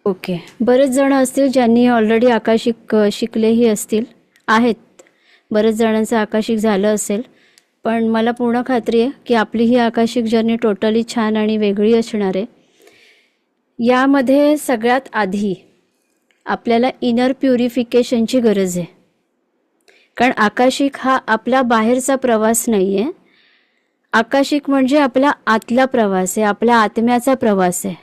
Okay. बरेच जण असतील ज्यांनी ऑलरेडी आकाशिक शिकलेही असतील, आहेत. बरेच जणांचं आकाशिक झालं असेल, पण मला पूर्ण खात्री आहे की आपली ही आकाशिक जर्नी टोटली छान आणि वेगळी असणार आहे. यामध्ये सगळ्यात आधी आपल्याला इनर प्युरिफिकेशनची गरज आहे. कारण आकाशिक हा आपला बाहेरचा प्रवास नाही आहे. आकाशिक म्हणजे आपला आतला प्रवास आहे, आपल्या आत्म्याचा प्रवास आहे.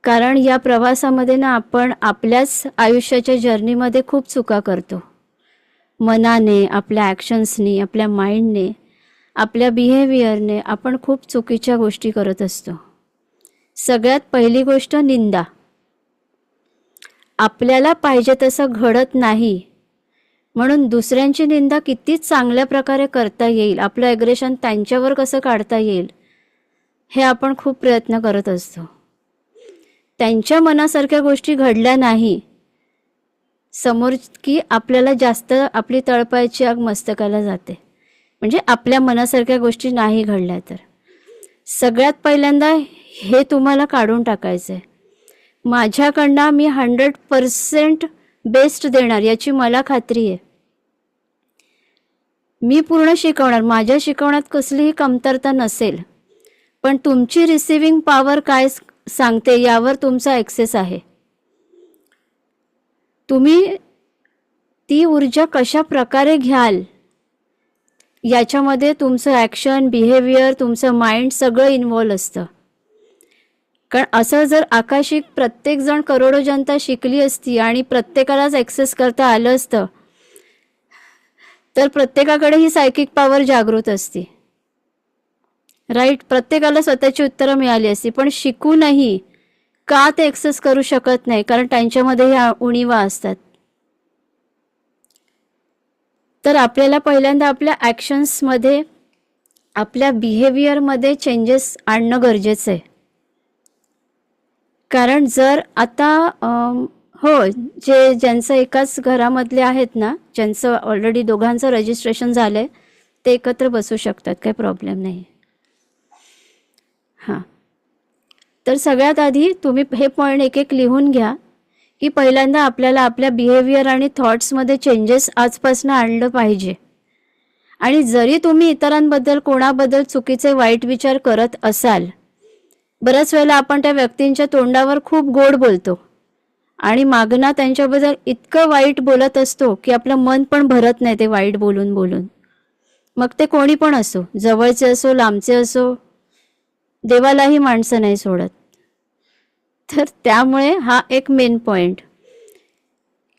कारण या प्रवासामध्ये ना आपण आपल्याच आयुष्याच्या जर्नीमध्ये खूप चुका करतो. मनाने, आपल्या ॲक्शन्सनी, आपल्या माइंडने, आपल्या बिहेवियरने आपण खूप चुकीच्या गोष्टी करत असतो. सगळ्यात पहिली गोष्ट निंदा. आपल्याला पाहिजे तसं घडत नाही म्हणून दुसऱ्यांची निंदा किती चांगल्या प्रकारे करता येईल, आपलं ॲग्रेशन त्यांच्यावर कसं काढता येईल, हे आपण खूप प्रयत्न करत असतो. त्यांच्या मनासारख्या गोष्टी घडल्या नाही समोर की आपल्याला जास्त आपली तळपायाची आग मस्तकाला जाते. म्हणजे आपल्या मनासारख्या गोष्टी नाही घडल्या तर सगळ्यात पहिल्यांदा हे तुम्हाला काढून टाकायचं आहे. माझ्याकडनं मी 100% बेस्ट देणार याची मला खात्री आहे. मी पूर्ण शिकवणार, माझ्या शिकवण्यात कसलीही कमतरता नसेल, पण तुमची रिसिव्हिंग पॉवर काय सांगते यावर तुमचा ॲक्सेस आहे. तुम्ही ती ऊर्जा कशा प्रकारे घ्याल याच्यामध्ये तुमचं ॲक्शन, बिहेवियर, तुमचं माइंड सगळं इन्व्हॉल्व असतं. कारण असं जर आकाशिक प्रत्येकजण करोडो जनता शिकली असती आणि प्रत्येकालाच ॲक्सेस करता आलं असतं तर प्रत्येकाकडे ही सायकिक पॉवर जागृत असती. राईट. प्रत्येकाला स्वतःची उत्तरं मिळाली असती. पण शिकूनही का ते ॲक्सेस करू शकत नाही? कारण त्यांच्यामध्ये ह्या उणिवा असतात. तर आपल्याला पहिल्यांदा आपल्या ॲक्शन्समध्ये, आपल्या बिहेवियरमध्ये चेंजेस आणणं गरजेचं आहे. कारण जर आता ज्यांचं एकाच घरामधले आहेत ना, ज्यांचं ऑलरेडी दोघांचं रजिस्ट्रेशन झालं आहे, ते एकत्र बसू शकतात, काही प्रॉब्लेम नाही. हां. तर सगळ्यात आधी तुम्ही हे पॉईंट एक एक लिहून घ्या की पहिल्यांदा आपल्याला आपल्या बिहेवियर आणि थॉट्समध्ये चेंजेस आजपासून आणलं पाहिजे. आणि जरी तुम्ही इतरांबद्दल, कोणाबद्दल चुकीचे वाईट विचार करत असाल, बऱ्याच वेळेला आपण त्या व्यक्तींच्या तोंडावर खूप गोड बोलतो आणि मागणं त्यांच्याबद्दल इतकं वाईट बोलत असतो की आपलं मन पण भरत नाही ते वाईट बोलून बोलून. मग ते कोणी पण असो, जवळचे असो, लांबचे असो, देवालाही माणसं नाही सोडत. तर त्यामुळे हा एक मेन पॉईंट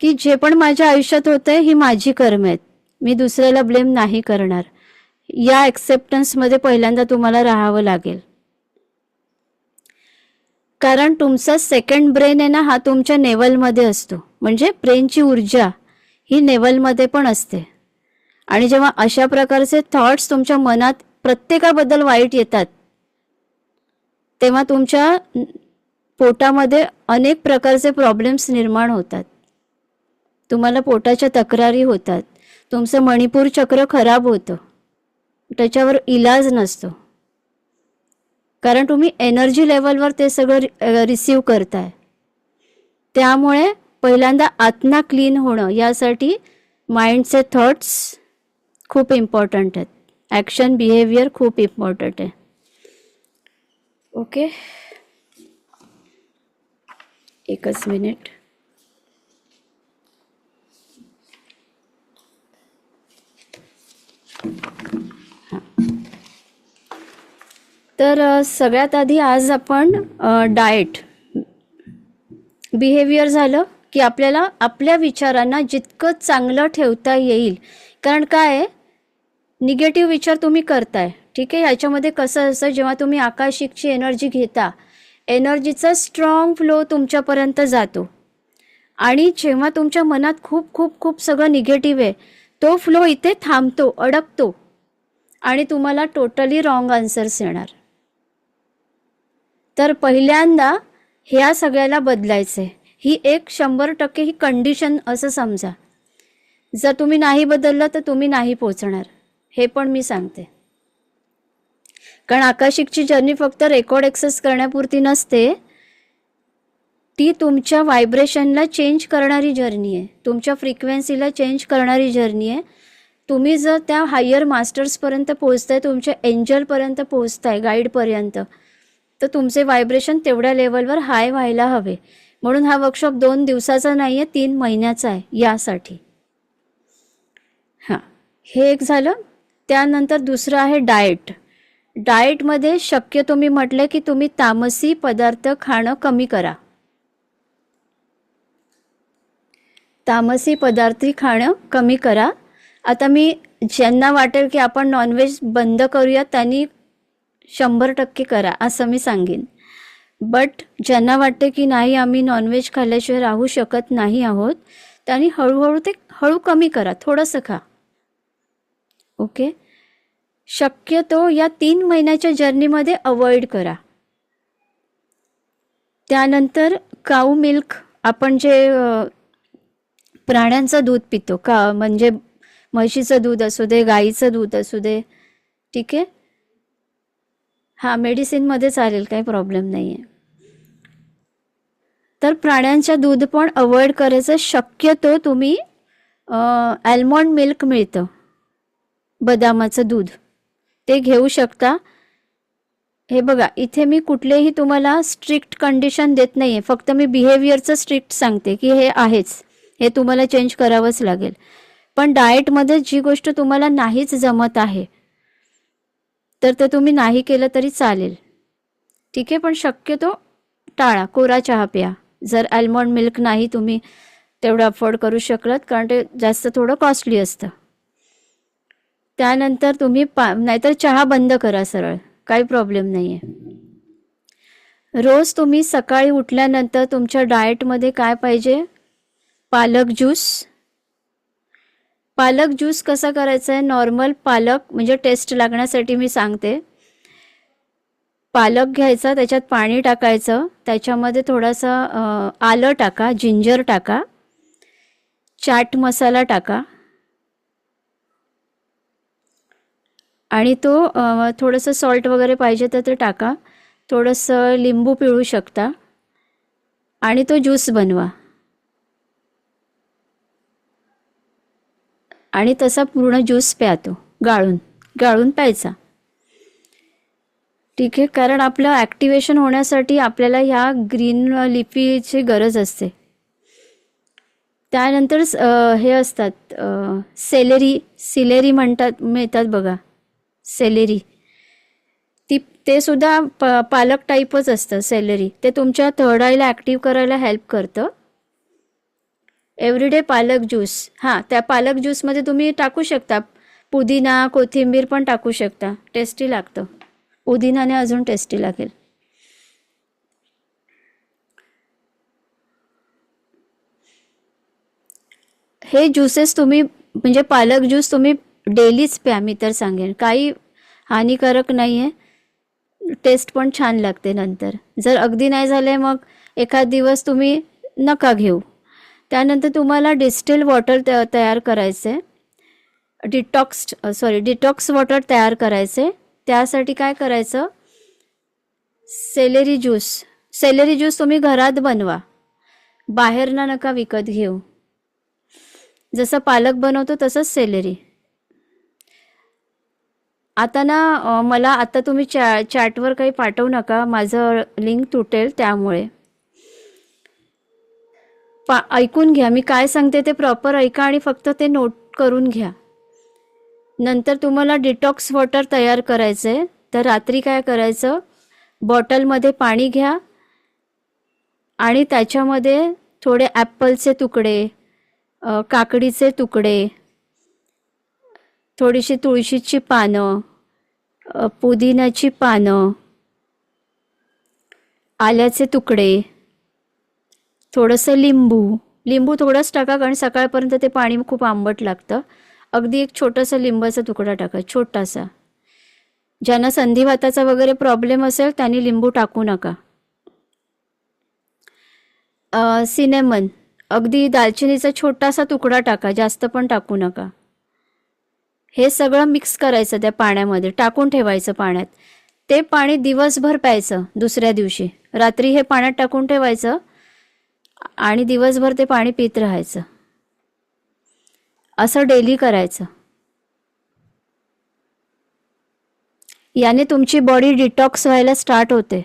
की जे पण माझ्या आयुष्यात होतंय ही माझी कर्म आहेत, मी दुसऱ्याला ब्लेम नाही करणार. या ॲक्सेप्टन्समध्ये पहिल्यांदा तुम्हाला राहावं लागेल. कारण तुमचा सेकंड ब्रेन आहे ना, हा तुमच्या नेवलमध्ये असतो. म्हणजे ब्रेनची ऊर्जा ही नेवलमध्ये पण असते. आणि जेव्हा अशा प्रकारचे थॉट्स तुमच्या मनात प्रत्येकाबद्दल वाईट येतात तेव्हा तुमच्या पोटामध्ये अनेक प्रकारचे प्रॉब्लेम्स निर्माण होतात. तुम्हाला पोटाच्या तक्रारी होतात, तुमचं मणिपूर चक्र खराब होतं, त्याच्यावर इलाज नसतो. कारण तुम्ही एनर्जी लेवलवर ते सगळं रिसीव करताय. त्यामुळे पहिल्यांदा आत्मा क्लीन होणं यासाठी माइंडचे थॉट्स खूप इम्पॉर्टंट आहेत. ॲक्शन, बिहेवियर खूप इम्पॉर्टंट आहे. ओके, एकच मिनिट. तर सगळ्यात आधी आज आपण डाएट, बिहेवियर झालं की आपल्याला आपल्या विचारांना जितकं चांगलं ठेवता येईल. कारण काय आहे, निगेटिव्ह विचार तुम्ही करताय, ठीक आहे. याच्यामध्ये कसं असतं, जेव्हा तुम्ही आकाशिकची एनर्जी घेता, एनर्जीचा स्ट्रॉंग फ्लो तुमच्यापर्यंत जातो. आणि जेव्हा तुमच्या मनात खूप खूप खूप सगळं निगेटिव्ह आहे, तो फ्लो इथे थांबतो, अडकतो आणि तुम्हाला टोटली रॉंग आन्सर्स येणार. तर पहिल्यांदा ह्या सगळ्याला बदलायचं आहे. ही एक 100% ही कंडिशन असं समजा. जर तुम्ही नाही बदललं तर तुम्ही नाही पोचणार, हे पण मी सांगते. कारण आकाशिकची जर्नी फक्त रेकॉर्ड ॲक्सेस करण्यापुरती नसते, ती तुमच्या व्हायब्रेशनला चेंज करणारी जर्नी आहे, तुमच्या फ्रिक्वेन्सीला चेंज करणारी जर्नी आहे. तुम्ही जर त्या हायर मास्टर्सपर्यंत पोहोचताय, तुमच्या एंजलपर्यंत पोहोचताय, गाईडपर्यंत, तर तुमचे व्हायब्रेशन तेवढ्या लेवलवर हाय व्हायला हवे. म्हणून हा वर्कशॉप 2 दिवसाचा नाही आहे, 3 महिन्याचा आहे यासाठी. हां, हे एक झालं. त्यानंतर दुसरं आहे डाएट. डाएटमध्ये शक्यतो मी म्हटलं की तुम्ही तामसी पदार्थ खाणं कमी करा. तामसी पदार्थ खाणं कमी करा. आता मी ज्यांना वाटेल की आपण नॉनव्हेज बंद करूया त्यांनी 100% करा असं मी सांगेन. बट ज्यांना वाटते की नाही आम्ही नॉनव्हेज खाल्ल्याशिवाय राहू शकत नाही आहोत, त्यांनी हळू कमी करा, थोडंसं खा. ओके. शक्यतो या 3 महिन्याच्या जर्नीमध्ये अवॉइड करा. त्यानंतर काऊ मिल्क, आपण जे प्राण्यांचं दूध पितो का, म्हणजे म्हशीचं दूध असू दे, गाईचं दूध असू दे, ठीक आहे. हां, मेडिसिनमध्ये चालेल, काही प्रॉब्लेम नाही आहे. तर प्राण्यांचं दूध पण अवॉइड करायचं. शक्यतो तुम्ही आल्मंड मिल्क मिळतं, बदामाचं दूध, ते घेऊ शकता. हे बघा, इथे मी कुठलेही तुम्हाला स्ट्रिक्ट कंडिशन देत नाही आहे, फक्त मी बिहेवियरचं स्ट्रिक्ट सांगते की हे आहेच, हे तुम्हाला चेंज करावंच लागेल. पण डाएटमध्ये जी गोष्ट तुम्हाला नाहीच जमत आहे तर ते तुम्ही नाही केलं तरी चालेल, ठीक आहे. पण शक्यतो टाळा, कोरा चहा प्या जर आल्मंड मिल्क नाही तुम्ही तेवढं अफोर्ड करू शकलात, कारण ते जास्त थोडं कॉस्टली असतं. त्यानंतर तुम्ही नाहीतर चहा बंद करा सरळ, काही प्रॉब्लेम नाही आहे. रोज तुम्ही सकाळी उठल्यानंतर तुमच्या डाएटमध्ये काय पाहिजे, पालक ज्यूस. पालक ज्यूस कसा करायचा आहे, नॉर्मल पालक म्हणजे टेस्ट लागण्यासाठी मी सांगते. पालक घ्यायचा, त्याच्यात पाणी टाकायचं, त्याच्यामध्ये थोडासा आलं टाका, जिंजर टाका, चाट मसाला टाका आणि तो थोडंसं सॉल्ट वगैरे पाहिजे तर ते टाका, थोडंसं लिंबू पिळू शकता आणि तो ज्यूस बनवा. आणि तसा पूर्ण ज्यूस प्यातो, गाळून प्यायचा, ठीक आहे. कारण आपलं ॲक्टिवेशन होण्यासाठी आपल्याला ह्या ग्रीन लिफीची गरज असते. त्यानंतर हे असतात सिलेरी मिळतात बघा, सेलेरी, ते सुद्धा पालक टाईपच असतं सेलेरी. ते तुमच्या थर्ड आयला ॲक्टिव्ह करायला हेल्प करतं. एव्हरीडे पालक ज्यूस. हां, त्या पालक ज्यूसमध्ये तुम्ही टाकू शकता पुदिना, कोथिंबीर पण टाकू शकता, टेस्टी लागतं. पुदिनाने अजून टेस्टी लागेल. हे ज्यूसेस तुम्ही म्हणजे पालक ज्यूस तुम्ही डेलीच प्या, मी तर सांगेन, काही हानिकारक नाही आहे, टेस्ट पण छान लागते. नंतर जर अगदी नाही झाले मग एखाद दिवस तुम्ही नका घेऊ. त्यानंतर तुम्हाला डिस्टिल वॉटर तयार करायचे, डिटॉक्स वॉटर तयार करायचे. त्यासाठी काय करायचं, सेलेरी ज्यूस तुम्ही घरात बनवा, बाहेरनं नका विकत घेऊ. जसं पालक बनवतो तसंच सेलेरी. आता ना मला आता तुम्ही चॅटवर काही पाठवू नका, माझं लिंक तुटेल, त्यामुळे ऐकून घ्या, मी काय सांगते ते प्रॉपर ऐका आणि फक्त ते नोट करून घ्या. नंतर तुम्हाला डिटॉक्स वॉटर तयार करायचं आहे. तर रात्री काय करायचं, बॉटलमध्ये पाणी घ्या आणि त्याच्यामध्ये थोडे ॲपलचे तुकडे, काकडीचे तुकडे, थोडीशी तुळशीची पानं, पुदिन्याची पानं, आल्याचे तुकडे, थोडंसं लिंबू थोडंच टाका, कारण सकाळपर्यंत ते पाणी खूप आंबट लागतं. अगदी एक छोटासा लिंबाचा तुकडा टाका, छोटासा. ज्यांना संधिवाताचा वगैरे प्रॉब्लेम असेल त्यांनी लिंबू टाकू नका. सिनेमन, अगदी दालचिनीचा छोटासा तुकडा टाका, जास्त पण टाकू नका. हे सगळं मिक्स करायचं, त्या पाण्यामध्ये टाकून ठेवायचं पाण्यात. ते पाणी दिवसभर प्यायचं. दुसऱ्या दिवशी रात्री हे पाण्यात टाकून ठेवायचं, आणि दिवसभर ते पाणी पित राहायचं. असं डेली करायचं. याने तुमची बॉडी डिटॉक्स व्हायला स्टार्ट होते.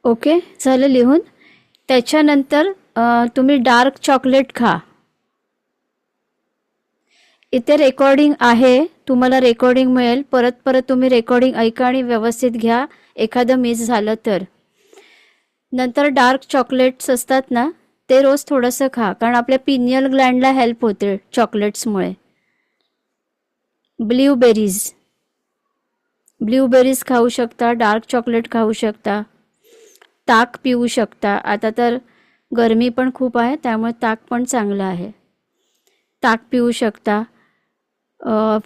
ओके, झालं लिहून. त्याच्यानंतर तुम्ही डार्क चॉकलेट खा. इथे रेकॉर्डिंग आहे, तुम्हाला रेकॉर्डिंग मिळेल. परत तुम्ही रेकॉर्डिंग ऐका आणि व्यवस्थित घ्या, एखादं मिस झालं तर. नंतर डार्क चॉकलेट्स असतात ना, ते रोज थोडंसं खा, कारण आपल्या पिनियल ग्लँडला हेल्प होते चॉकलेट्समुळे. ब्ल्यूबेरीज खाऊ शकता, डार्क चॉकलेट खाऊ शकता, ताक पिऊ शकता. आता तर गरमी पण खूप आहे, त्यामुळे ताक पण चांगलं आहे. ताक पिऊ शकता.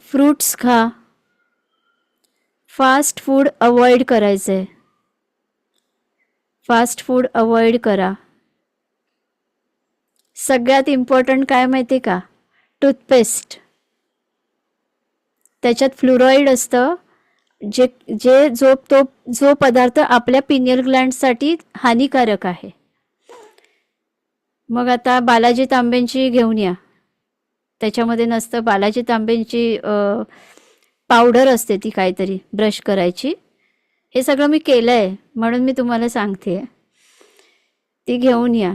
फ्रूट्स खा. फास्ट फूड अवॉइड करायचे. फास्ट फूड अवॉइड करा. सगळ्यात इम्पॉर्टंट काय माहिती का? टूथपेस्ट. त्याच्यात फ्लोराईड असतं, जो पदार्थ आपल्या पिनियल ग्लँडसाठी हानिकारक आहे. मग आता बालाजी तांबेंची घेऊन या. त्याच्यामध्ये नसतं, बालाजी तांबेंची पावडर असते, ती काहीतरी ब्रश करायची. हे सगळं मी केलं आहे म्हणून मी तुम्हाला सांगते. ती घेऊन या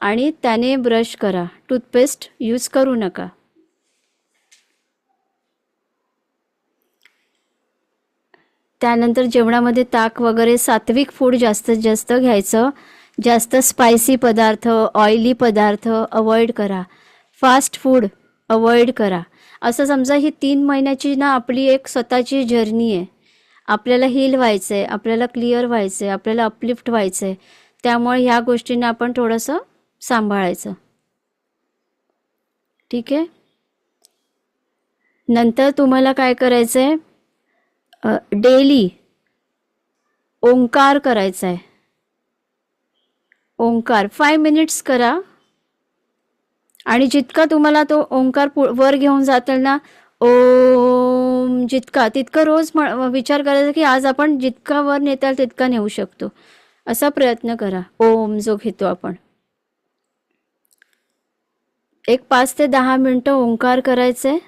आणि त्याने ब्रश करा. टूथपेस्ट यूज करू नका. त्यानंतर जेवणामध्ये ताक वगैरे सात्विक फूड जास्तीत जास्त घ्यायचं. जास्त स्पायसी पदार्थ, ऑइली पदार्थ अवॉइड करा. फास्ट फूड अवॉइड करा. असं समजा ही 3 महिन्याची ना आपली एक स्वतःची जर्नी आहे. आपल्याला हील व्हायचं आहे, आपल्याला क्लिअर व्हायचं आहे, आपल्याला अपलिफ्ट व्हायचं आहे. त्यामुळे ह्या गोष्टींना आपण थोडंसं सांभाळायचं. ठीक आहे. नंतर तुम्हाला काय करायचं आहे? डेली ओंकार करायचा आहे. ओंकार 5 मिनिट्स करा. आणि जितका तुम्हाला तो ओंकार वर घेऊन जातील ना, ओम, तितकं रोज विचार करायचा की आज आपण जितका वर नेता येईल तितका नेऊ शकतो, असा प्रयत्न करा. ओम जो घेतो आपण, एक 5 ते 10 मिनिटं ओंकार करायचे.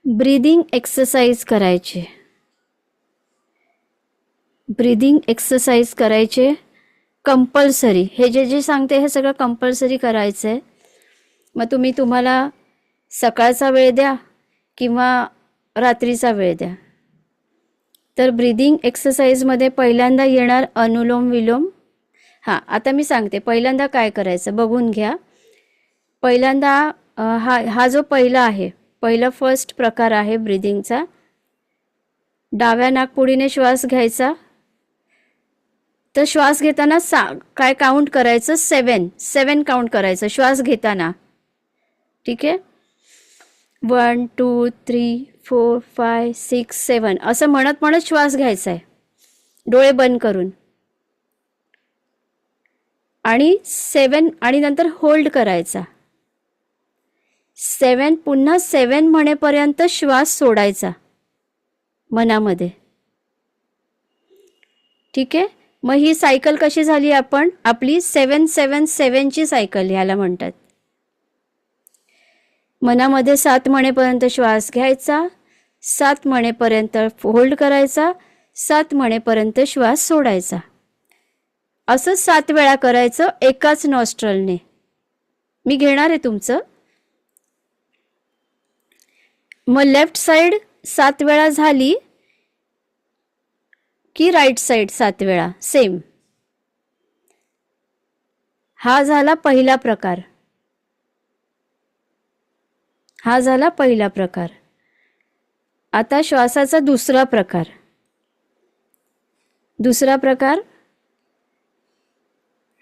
ब्रीदिंग एक्सरसाइज करायचे. ब्रीदिंग एक्सरसाइज करायचे कंपल्सरी. हे जे सांगते हे सगळं कंपल्सरी करायचं आहे. मग तुम्हाला सकाळचा वेळ द्या किंवा रात्रीचा वेळ द्या. तर ब्रीदिंग एक्सरसाइजमध्ये पहिल्यांदा येणार अनुलोम विलोम. आता मी सांगते पहिल्यांदा काय करायचं बघून घ्या. पहिल्यांदा हा जो पहिला फर्स्ट प्रकार आहे ब्रीदिंगचा. डाव्या नाकपुडीने श्वास घ्यायचा. तर श्वास घेताना काय काउंट करायचं? 7 काउंट करायचं श्वास घेताना. ठीक आहे. 1 2 3 4 5 6 7 असं म्हणत श्वास घ्यायचा आहे, डोळे बंद करून. आणि 7 आणि नंतर होल्ड करायचा. 7 पुन्हा 7 म्हणेपर्यंत श्वास सोडायचा मनामध्ये. ठीक आहे. मग ही सायकल कशी झाली? आपली 7-7-7 ची सायकल ह्याला म्हणतात. मनामध्ये 7 म्हणेपर्यंत श्वास घ्यायचा, 7 म्हणेपर्यंत होल्ड करायचा, 7 म्हणेपर्यंत श्वास सोडायचा. असं 7 वेळा करायचं एकाच नॉस्ट्रलने. मी घेणार आहे तुमचं. मग लेफ्ट साइड 7 वेळा झाली की राईट साइड 7 वेळा सेम. हा झाला पहिला प्रकार. आता श्वासाचा दुसरा प्रकार.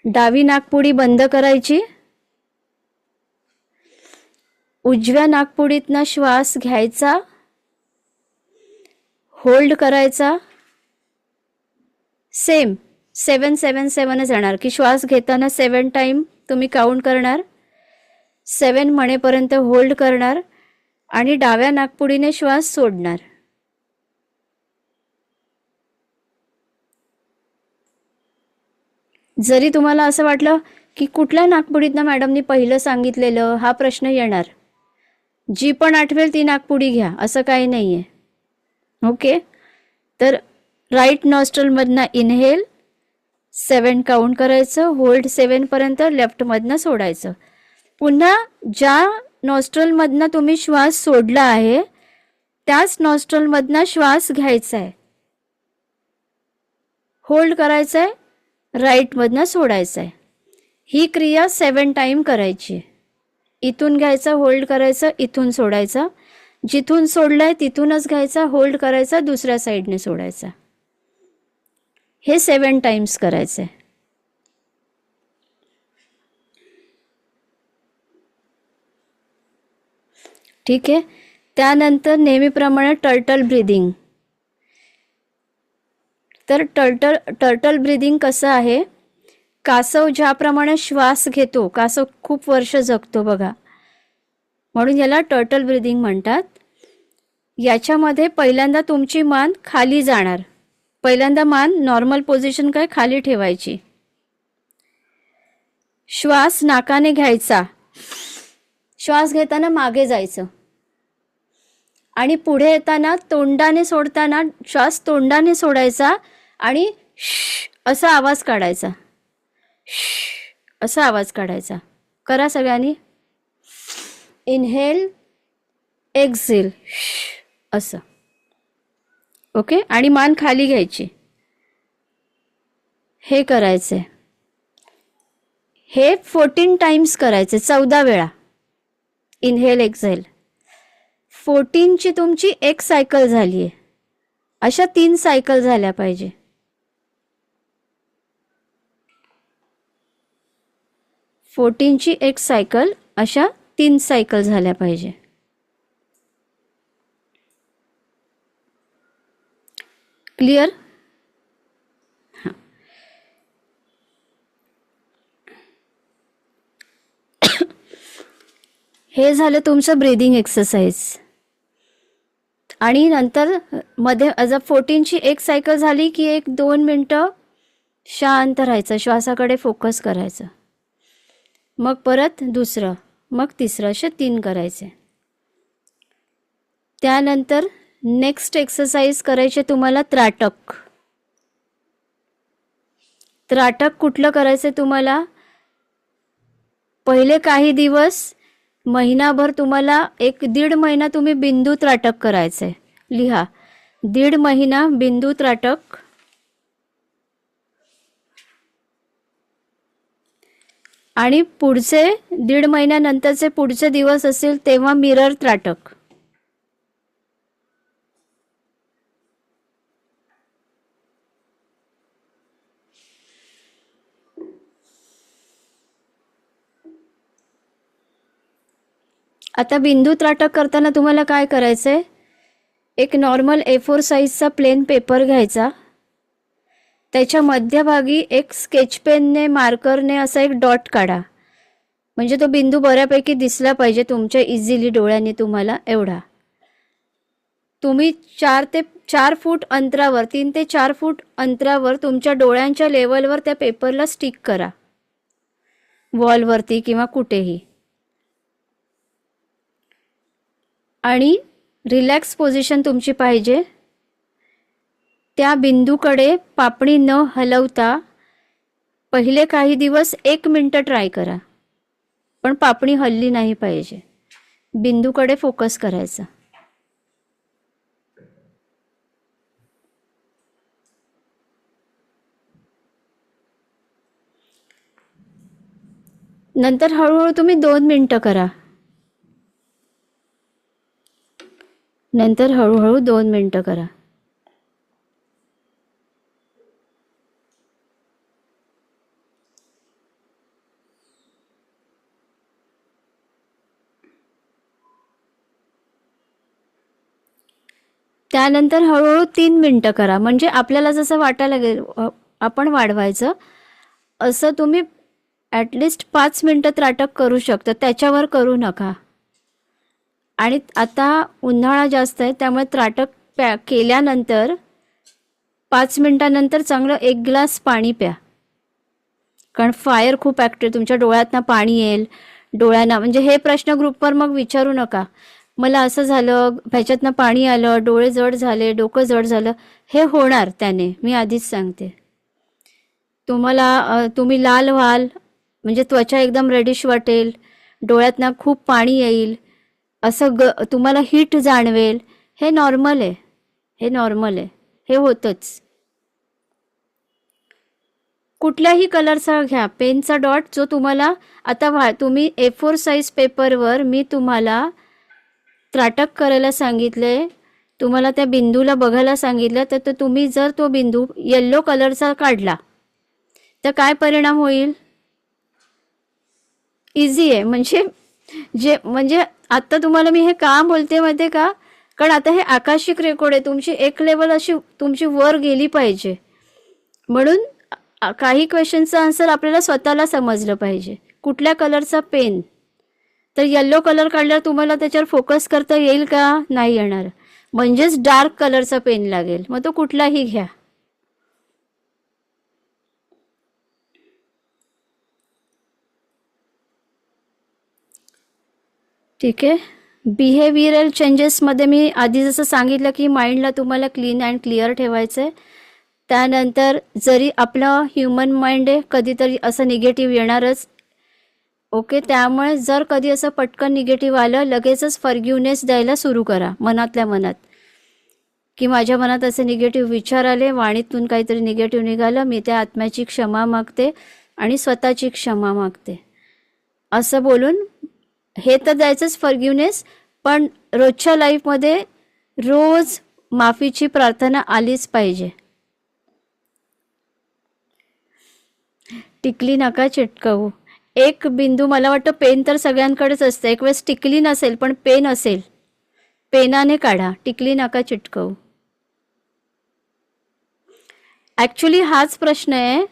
डावी नाकपुडी बंद करायची. उजव्या नाकपुडीतनं श्वास घ्यायचा, होल्ड करायचा, सेम 777च येणार की श्वास घेताना 7 टाइम तुम्ही काउंट करणार, 7 म्हणेपर्यंत होल्ड करणार आणि डाव्या नाकपुडीने श्वास सोडणार. जरी तुम्हाला असं वाटलं की कुठल्या नाकपुडीतनं मॅडमनी पहिलं सांगितलेलं, हा प्रश्न येणार. जी पण आठवेल ती नाकपुडी घ्या, असं काही नाही आहे. ओके, तर राईट नॉस्ट्रलमधनं इनहेल 7 काउंट करायचं, होल्ड 7पर्यंत, लेफ्टमधनं सोडायचं. पुन्हा ज्या नॉस्ट्रलमधनं तुम्ही श्वास सोडला आहे त्याच नॉस्ट्रलमधनं श्वास घ्यायचा आहे, होल्ड करायचं आहे, राईटमधनं सोडायचं आहे. ही क्रिया 7 टाइम करायची. इथून घ्यायचं, होल्ड करायचं, इथून सोडायचं, जिथून सोडलंय तिथूनच घ्यायचा, होल्ड करायचा, दुसऱ्या साईडने सोडायचा. हे 7 टाइम्स करायचं आहे. ठीक आहे. त्यानंतर नेहमीप्रमाणे टर्टल ब्रीदिंग. तर टर्टल ब्रीदिंग कसं आहे, कासव ज्याप्रमाणे श्वास घेतो, कासव खूप वर्ष जगतो बघा, म्हणून याला टर्टल ब्रीदिंग म्हणतात. याच्यामध्ये पहिल्यांदा तुमची मान खाली जाणार. पहिल्यांदा मान नॉर्मल पोझिशन काय खाली ठेवायची. श्वास नाकाने घ्यायचा, श्वास घेताना मागे जायचं आणि पुढे येताना तोंडाने सोडताना श्वास तोंडाने सोडायचा आणि असा आवाज काढायचा. असा आवाज काढायचा. करा सगळ्यांनी. इनहेल, एक्झेल, असं. ओके, आणि मान खाली घ्यायची. हे करायचे. हे 14 टाइम्स करायचे, 14 वेळा. Inhale, exhale. 14ची तुमची एक सायकल झाली आहे, अशा 3 सायकल झाल्या पाहिजे. ची एक सायकल, अशा 3 सायकल झाल्या पाहिजे. क्लिअर? हां. हे झालं तुमचं ब्रीदिंग एक्सरसाइज. आणि नंतर मध्ये 14ची एक सायकल झाली की 1-2 मिनटं शांत राहायचं, श्वासाकडे फोकस करायचं. मग परत दुसरं, मग तिसरं, असे 3 करायचे. त्यानंतर नेक्स्ट एक्सरसाइज करायचे तुम्हाला त्राटक. त्राटक कुठलं करायचं तुम्हाला? पहिले काही दिवस, महिनाभर तुम्हाला 1-1.5 महिना तुम्ही बिंदू त्राटक करायचंय. लिहा, 1.5 महिना बिंदू त्राटक. आणि पुढचे 1.5 महिन्यानंतरचे पुढचे दिवस असेल तेव्हा मिरर त्राटक. आता बिंदू त्राटक करताना तुम्हाला काय करायचंय? एक नॉर्मल A4 साईजचा प्लेन पेपर घ्यायचा, त्याच्या मध्यभागी एक स्केच पेनने, मार्करने असा एक डॉट काढा. म्हणजे तो बिंदू बऱ्यापैकी दिसला पाहिजे तुमच्या इझिली डोळ्यांनी तुम्हाला, एवढा. तुम्ही 4 फूट अंतरावर, 3 ते 4 फूट अंतरावर तुमच्या डोळ्यांच्या लेवलवर त्या पेपरला स्टिक करा, वॉलवरती किंवा कुठेही. आणि रिलॅक्स पोझिशन तुमची पाहिजे. त्या बिंदूकडे पापणी न हलवता पहिले काही दिवस 1 मिनिट ट्राय करा, पण पापणी हलली नाही पाहिजे. बिंदूकडे फोकस करायचा. नंतर हळूहळू तुम्ही 2 मिनिटं करा. नंतर हळूहळू 2 मिनिटं करा. त्यानंतर हळूहळू 3 मिनिटं करा. म्हणजे आपल्याला जसं वाटायला लागेल आपण वाढवायचं. असं तुम्ही ॲटलिस्ट 5 मिनटं त्राटक करू शकता, त्याच्यावर करू नका. आणि आता उन्हाळा जास्त आहे त्यामुळे त्राटक केल्यानंतर 5 मिनटानंतर चांगलं 1 ग्लास पाणी प्या. कारण फायर खूप ॲक्टिव्ह, तुमच्या डोळ्यातनं पाणी येईल, डोळ्यांना म्हणजे हे प्रश्न ग्रुपवर मग विचारू नका, मला असं झालं, ह्याच्यातनं पाणी आलं, डोळे जड झाले, डोकं जड झालं. हे होणार त्याने, मी आधीच सांगते. तुम्ही लाल व्हाल, म्हणजे त्वचा एकदम रेडिश वाटेल, डोळ्यातनं खूप पाणी येईल, असं तुम्हाला हीट जाणवेल. हे नॉर्मल आहे, हे नॉर्मल आहे, हे होतंच. कुठल्याही कलरचा घ्या, पेनचा डॉट जो तुम्हाला आता तुम्ही A4 साईज पेपरवर मी तुम्हाला त्राटक करायला सांगितले, तुम्हाला त्या बिंदूला बघायला सांगितलं, तर तुम्ही जर तो बिंदू येल्लो कलरचा काढला तर काय परिणाम होईल? इझी आहे. म्हणजे आता तुम्हाला मी हे का बोलते माहिती आहे का? कारण आता हे आकाशिक रेकॉर्ड आहे, तुमची एक लेवल अशी तुमची वर गेली पाहिजे. म्हणून काही क्वेश्चनचं आन्सर आपल्याला स्वतःला समजलं पाहिजे. कुठल्या कलरचा पेन, तर येल्लो कलर काढल्यावर तुम्हाला त्याच्यावर फोकस करता येईल का? नाही येणार. म्हणजेच डार्क कलरचा पेन लागेल, मग तो कुठलाही घ्या. ठीक आहे. बिहेवियरल चेंजेसमध्ये मी आधी जसं सांगितलं की माइंडला तुम्हाला क्लीन अँड क्लिअर ठेवायचं आहे. त्यानंतर जरी आपलं ह्युमन माइंड आहे, कधीतरी असं निगेटिव्ह येणारच. ओके, त्यामुळे जर कधी असं पटकन निगेटिव्ह आलं, लगेचच फॉरगिव्हनेस द्यायला सुरू करा मनातल्या मनात, की माझ्या मनात असे निगेटिव्ह विचार आले, वाणीतून काहीतरी निगेटिव्ह निघालं, मी त्या आत्म्याची क्षमा मागते आणि स्वतःची क्षमा मागते, असं बोलून हे तर द्यायचंच फॉरगिव्हनेस. पण रोजच्या लाईफमध्ये रोज माफीची प्रार्थना आलीच पाहिजे. टिकली नका चिटकवू. एक बिंदू, मला वाटतं पेन तर सगळ्यांकडेच असतं, एक वेळेस टिकली नसेल पण पेन असेल, पेनाने काढा, टिकली नका चिटकवू. ॲक्च्युली हाच प्रश्न आहे.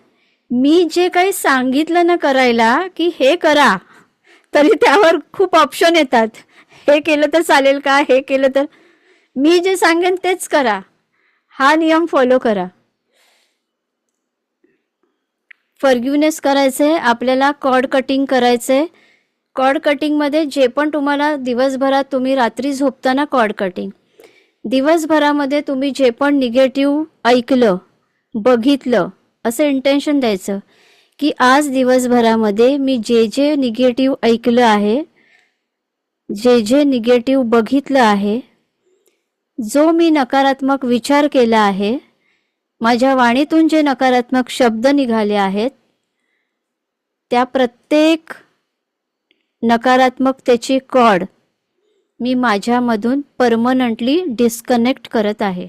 मी जे काही सांगितलं ना करायला की हे करा, तरी त्यावर खूप ऑप्शन येतात. हे केलं तर चालेल का, हे केलं तर, मी जे सांगेन तेच करा, हा नियम फॉलो करा. फॉरगिव्हनेस करायचे, आपल्याला कॉर्ड कटिंग करायचे. कॉर्ड कटिंगमध्ये जे पण तुम्हाला दिवसभरात, तुम्ही रात्री झोपताना कॉर्ड कटिंग, दिवसभरामध्ये तुम्ही जे पण निगेटिव्ह ऐकलं, बघितलं, असं इंटेन्शन द्यायचं की आज दिवसभरामध्ये मी जे जे निगेटिव्ह ऐकलं आहे, जे जे निगेटिव्ह बघितलं आहे, जो मी नकारात्मक विचार केला आहे, माझ्या वाणीतून जे नकारात्मक शब्द निघाले आहेत, त्या प्रत्येक नकारात्मकतेची कॉर्ड मी माझ्यामधून परमनंटली डिस्कनेक्ट करत आहे,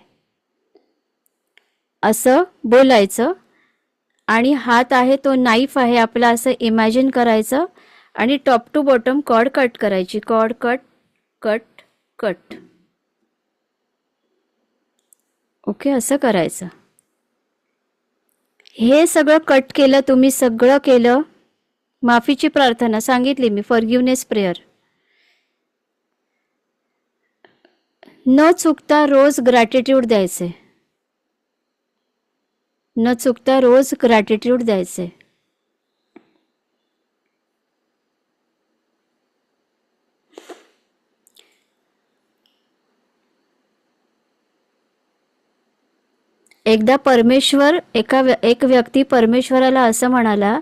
असं बोलायचं. आणि हात आहे तो नाईफ आहे आपला, असं इमॅजिन करायचं आणि top to bottom cord cut करायची. Cord cut cut cut. Okay, असं करायचं. हे सगळं कट केलं, तुम्ही सगळं केलं, माफीची प्रार्थना सांगितली मी, फॉरगिव्हनेस प्रेयर. न चुकता रोज ग्रॅटिट्यूड द्यायचे, न चुकता रोज ग्रॅटिट्यूड द्यायचे. एकदा परमेश्वर, एक व्यक्ती परमेश्वराला असं म्हणाला,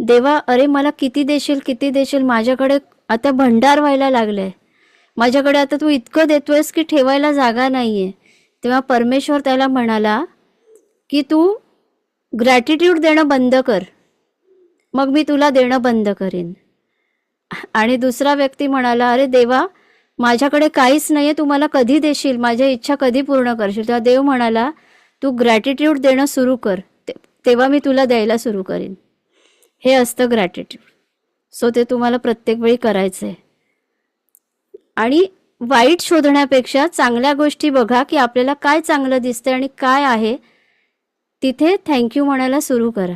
देवा, अरे मला किती देशील, किती देशील, माझ्याकडे आता भंडार व्हायला लागलंय, माझ्याकडे आता तू इतकं देतोयस की ठेवायला जागा नाहीये. तेव्हा परमेश्वर त्याला म्हणाला की तू ग्रॅटिट्यूड देणं बंद कर, मग मी तुला देणं बंद करीन. आणि दुसरा व्यक्ती म्हणाला, अरे देवा, माझ्याकडे काहीच नाहीये, तू मला कधी देशील, माझ्या इच्छा कधी पूर्ण करशील. तेव्हा देव म्हणाला, तू ग्रॅटिट्यूड देणं सुरू कर, तेव्हा मी तुला द्यायला सुरू करीन. हे असतं ग्रॅटिट्यूड. सो ते तुम्हाला प्रत्येक वेळी करायचं आहे. आणि वाईट शोधण्यापेक्षा चांगल्या गोष्टी बघा की आपल्याला काय चांगलं दिसतंय आणि काय आहे तिथे थँक्यू म्हणायला सुरू करा.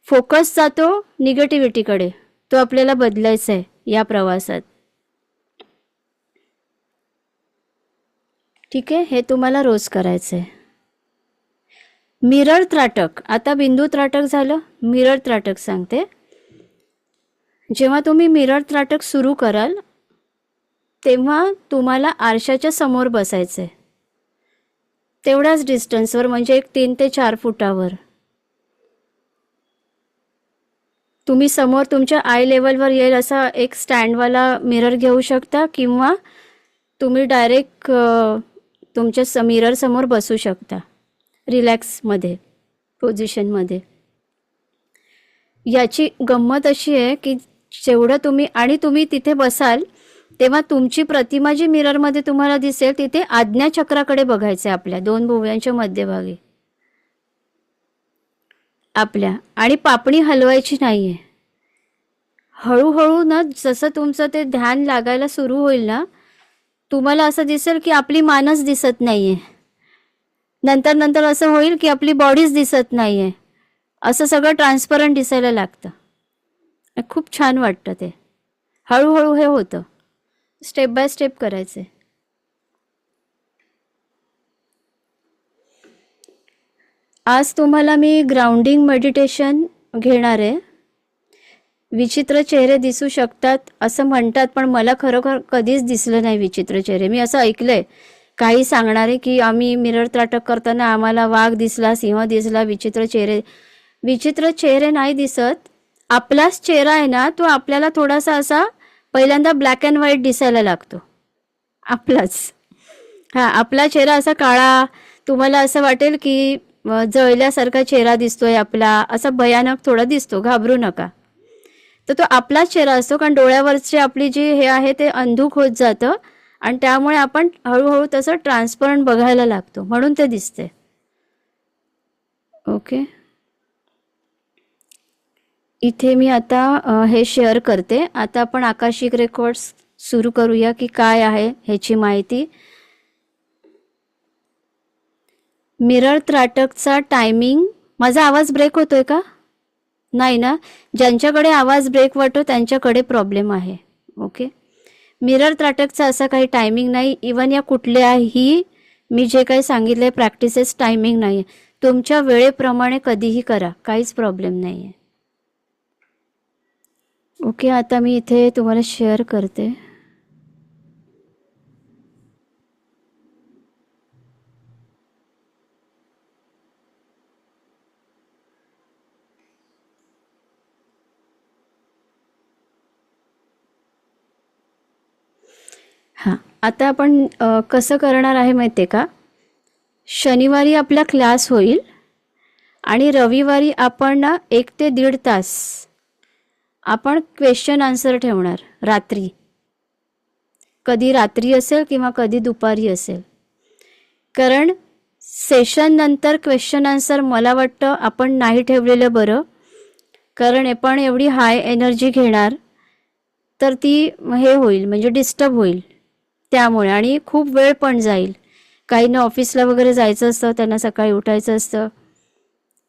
फोकस जातो निगेटिव्हिटीकडे, तो आपल्याला बदलायचा आहे या प्रवासात. ठीक आहे, हे तुम्हाला रोज करायचं आहे. मिरर त्राटक. आता बिंदू त्राटक झालं, मिरर त्राटक सांगते. जेव्हा तुम्ही मिरर त्राटक सुरू कराल तेव्हा तुम्हाला आरशाच्या समोर बसायचं आहे, तेवढ्याच डिस्टन्सवर, म्हणजे एक 3 ते 4 फुटावर. तुम्ही समोर तुमच्या आय लेवलवर येईल असा एक स्टँडवाला मिरर घेऊ शकता, किंवा तुम्ही डायरेक्ट तुमच्या मिरर समोर बसू शकता रिलॅक्समध्ये पोझिशनमध्ये. याची गंमत अशी आहे की जेवढं तुम्ही तिथे बसाल तेव्हा तुमची प्रतिमा जी मिररमध्ये तुम्हाला दिसेल तिथे आज्ञाचक्राकडे बघायचं आहे, आपल्या 2 भुवयांच्या मध्यभागी आपल्या, आणि पापणी हलवायची नाही आहे. हळूहळू ना जसं तुमचं ते ध्यान लागायला सुरू होईल ना, तुम्हाला असं दिसेल की आपली मानच दिसत नाही आहे. नंतर असं होईल की आपली बॉडीच दिसत नाही आहे, असं सगळं ट्रान्सपरंट दिसायला लागतं. खूप छान वाटतं ते. हळूहळू हे होतं, स्टेप बाय स्टेप करायचे. आज तुम्हाला मी ग्राउंडिंग मेडिटेशन घेणार आहे. विचित्र चेहरे दिसू शकतात असं म्हणतात, पण मला खरोखर कधीच दिसलं नाही विचित्र चेहरे. मी असं ऐकलंय काही सांगणारे की आम्ही मिरर त्राटक करताना आम्हाला वाघ दिसला, सिंह दिसला, विचित्र चेहरे नाही दिसत. आपलाच चेहरा आहे ना, तो आपल्याला थोडासा असा पहिल्यांदा ब्लॅक अँड व्हाईट दिसायला लागतो आपलाच. आपला चेहरा असा काळा, तुम्हाला असं वाटेल की जळल्यासारखा चेहरा दिसतोय आपला, असा भयानक थोडा दिसतो, घाबरू नका. तर तो आपलाच चेहरा असतो, कारण डोळ्यावरचे आपली जी हे आहे ते अंधुक होत जातं आणि त्यामुळे आपण हळूहळू तसं ट्रान्सपरंट बघायला लागतो, म्हणून ते दिसते. ओके, इथे मी आता हे शेअर करते. आता आपण आकाशिक रेकॉर्ड्स सुरू करूया की काय आहे ह्याची माहिती. मिरर त्राटकचा टायमिंग. माझा आवाज ब्रेक होतोय का? नाही ना. ज्यांच्याकडे आवाज ब्रेक वाटतो त्यांच्याकडे प्रॉब्लेम आहे. ओके, मिरर त्राटकचा असा काही टायमिंग नाही. इवन या कुठल्याही मी जे काही सांगितले प्रॅक्टिसेस टायमिंग नाही आहे. तुमच्या वेळेप्रमाणे कधीही करा, काहीच प्रॉब्लेम नाही आहे. ओके, आता मी इथे तुम्हाला शेअर करते. हां, आता आपण कसं करणार आहे माहिती आहे का? शनिवारी आपला क्लास होईल आणि रविवारी आपण ना 1 ते 1.5 तास आपण क्वेश्चन आन्सर ठेवणार रात्री. कधी रात्री असेल किंवा कधी दुपारी असेल. कारण सेशन नंतर क्वेश्चन आन्सर मला वाटतं आपण नाही ठेवलेलं बरं, कारण आपण एवढी हाय एनर्जी घेणार तर ती हे होईल, म्हणजे डिस्टर्ब होईल त्यामुळे, आणि खूप वेळ पण जाईल. काहींना ऑफिसला वगैरे जायचं असतं, त्यांना सकाळी उठायचं असतं,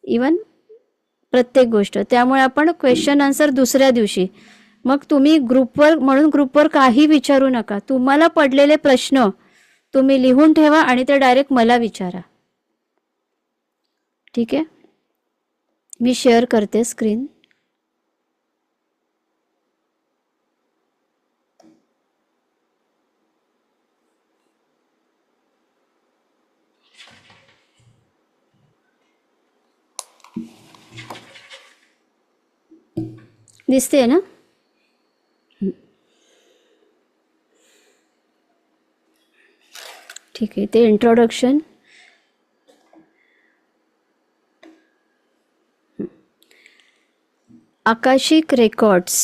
इवन प्रत्येक गोष्ट. त्यामुळे आपण क्वेश्चन आन्सर दुसऱ्या दिवशी. मग तुम्ही ग्रुपवर काही विचारू नका. तुम्हाला पडलेले प्रश्न तुम्ही लिहून ठेवा आणि ते डायरेक्ट मला विचारा. ठीक आहे, मी शेअर करते स्क्रीन. दिसते ना? ठीक आहे, ते इंट्रोडक्शन. Akashic records.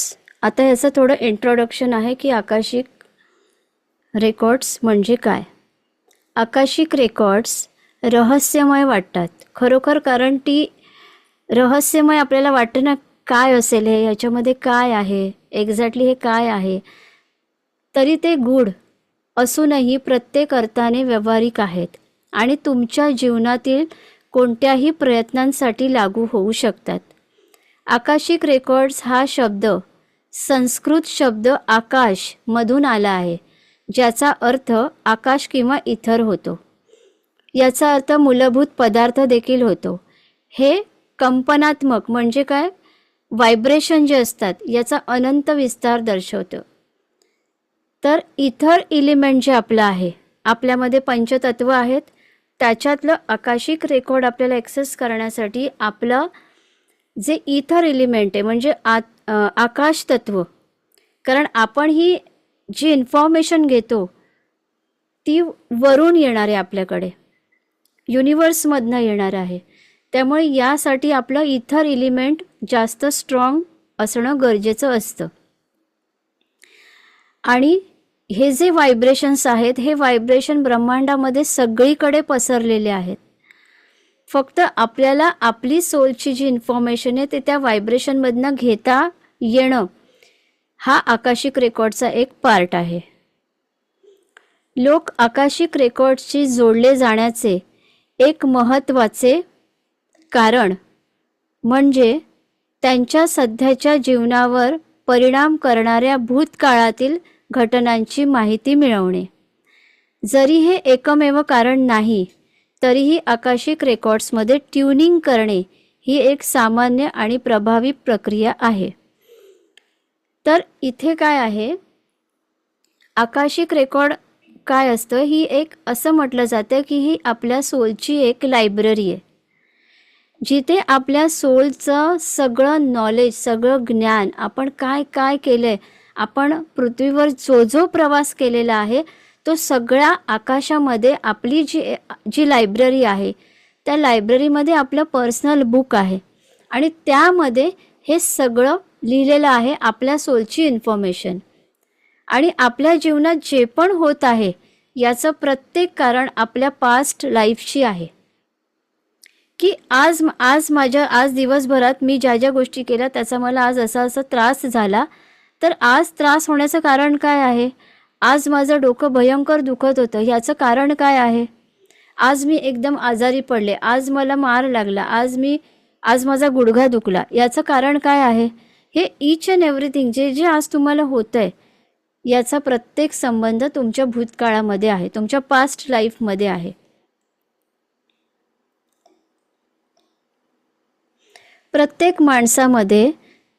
आता याचं थोडं इंट्रोडक्शन आहे की आकाशिक रेकॉर्ड्स म्हणजे काय. आकाशिक रेकॉर्ड्स रहस्यमय वाटतात खरोखर, कारण ती रहस्यमय आपल्याला वाटतं ना, काय असेल हे, याच्यामध्ये काय आहे, एक्झॅक्टली हे काय आहे. तरी ते गूढ असूनही प्रत्येक अर्थाने व्यावहारिक आहेत आणि तुमच्या जीवनातील कोणत्याही प्रयत्नांसाठी लागू होऊ शकतात. आकाशिक रेकॉर्ड्स हा शब्द संस्कृत शब्द आकाश मधून आला आहे, ज्याचा अर्थ आकाश किंवा इथर होतो. याचा अर्थ मूलभूत पदार्थ देखील होतो. हे कंपनात्मक म्हणजे काय, व्हायब्रेशन जे असतात याचा अनंत विस्तार दर्शवतं. तर इथर एलिमेंट जे आपलं आहे, आपल्यामध्ये पंचतत्व आहेत, त्याच्यातलं आकाशिक रेकॉर्ड आपल्याला ॲक्सेस करण्यासाठी आपलं जे इथर एलिमेंट आहे म्हणजे आकाश तत्व, कारण आपण ही जी इन्फॉर्मेशन घेतो ती वरून येणार आहे, आपल्याकडे युनिवर्समधनं येणार आहे. त्यामुळे यासाठी आपलं इथर एलिमेंट जास्त स्ट्रॉंग असणं गरजेचं असतं. आणि हे जे व्हायब्रेशन्स आहेत, हे व्हायब्रेशन ब्रह्मांडामध्ये सगळीकडे पसरलेले आहेत. फक्त आपल्याला आपली सोलची जी इन्फॉर्मेशन आहे ते त्या व्हायब्रेशनमधनं घेता येणं हा आकाशिक रेकॉर्डचा एक पार्ट आहे. लोक आकाशिक रेकॉर्डशी जोडले जाण्याचे एक महत्त्वाचे कारण म्हणजे त्यांच्या सध्याच्या जीवनावर परिणाम करणाऱ्या भूतकाळातील घटनांची माहिती मिळवणे. जरी हे एकमेव कारण नाही, तरीही आकाशिक रेकॉर्ड्समध्ये ट्यूनिंग करणे ही एक सामान्य आणि प्रभावी प्रक्रिया आहे. तर इथे काय आहे, आकाशिक रेकॉर्ड काय असतं, ही एक असं म्हटलं जातं की ही आपल्या सोलची एक लायब्ररी आहे, जिथे आपल्या सोलचं सगळं नॉलेज, सगळं ज्ञान, आपण काय काय केलं आहे, आपण पृथ्वीवर जो जो प्रवास केलेला आहे तो सगळ्या आकाशामध्ये आपली जी लायब्ररी आहे, त्या लायब्ररीमध्ये आपलं पर्सनल बुक आहे आणि त्यामध्ये हे सगळं लिहिलेलं आहे, आपल्या सोलची इन्फॉर्मेशन. आणि आपल्या जीवनात जे पण होत आहे याचं प्रत्येक कारण आपल्या पास्ट लाईफशी आहे. की आज दिवसभरात मी ज्या ज्या गोष्टी केल्या त्याचा मला आज असा त्रास झाला, तर आज त्रास होण्याचं कारण काय आहे, आज माझं डोकं भयंकर दुखत होतं, याचं कारण काय आहे, आज मी एकदम आजारी पडले, आज मला मार लागला, आज माझा गुडघा दुखला, याचं कारण काय आहे. हे ईच अँड एव्हरीथिंग जे जे आज तुम्हाला होतं आहे याचा प्रत्येक संबंध तुमच्या भूतकाळामध्ये आहे, तुमच्या पास्ट लाईफमध्ये आहे. प्रत्येक माणसामध्ये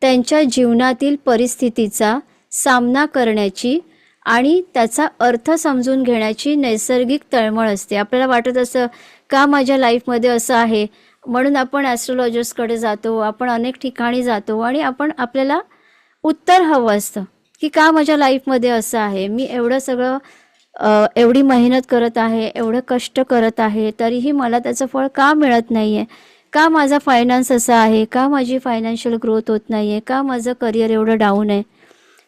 त्यांच्या जीवनातील परिस्थितीचा सामना करण्याची आणि त्याचा अर्थ समजून घेण्याची नैसर्गिक तळमळ असते. आपल्याला वाटत असतं का माझ्या लाईफमध्ये असं आहे, म्हणून आपण ॲस्ट्रोलॉजर्सकडे जातो, आपण अनेक ठिकाणी जातो आणि आपल्याला उत्तर हवं असतं की का माझ्या लाईफमध्ये असं आहे, मी एवढं सगळं एवढी मेहनत करत आहे, एवढं कष्ट करत आहे, तरीही मला त्याचं फळ का मिळत नाही आहे, का माझा फायनान्स असा आहे, का माझी फायनान्शियल ग्रोथ होत नाही आहे, का माझं करिअर एवढं डाऊन आहे,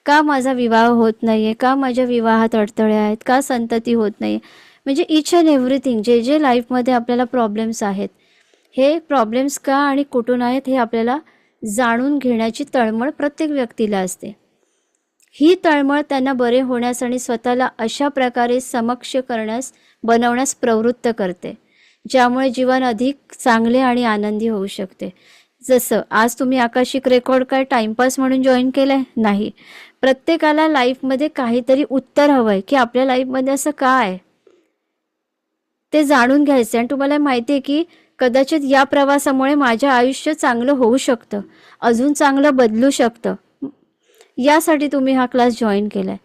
का माझा विवाह होत नाही आहे, का माझ्या विवाहात अडथळे आहेत, का संतती होत नाही. म्हणजे ईच अँड एव्हरीथिंग जे जे लाईफमध्ये आपल्याला प्रॉब्लेम्स आहेत, हे प्रॉब्लेम्स का आणि कुठून आहेत हे आपल्याला जाणून घेण्याची तळमळ प्रत्येक व्यक्तीला असते. ही तळमळ त्यांना बरे होण्यास आणि स्वतःला अशा प्रकारे समक्ष बनवण्यास प्रवृत्त करते, ज्यामुळे जीवन अधिक चांगले आणि आनंदी होऊ शकते. जसं आज तुम्ही आकाशिक रेकॉर्ड काय टाइमपास म्हणून जॉईन केलं आहे नाही, प्रत्येकाला लाईफमध्ये काहीतरी उत्तर हवं आहे की आपल्या लाईफमध्ये असं काय आहे ते जाणून घ्यायचं. आणि तुम्हाला माहिती आहे की कदाचित या प्रवासामुळे माझं आयुष्य चांगलं होऊ शकतं, अजून चांगलं बदलू शकतं, यासाठी तुम्ही हा क्लास जॉईन केला आहे.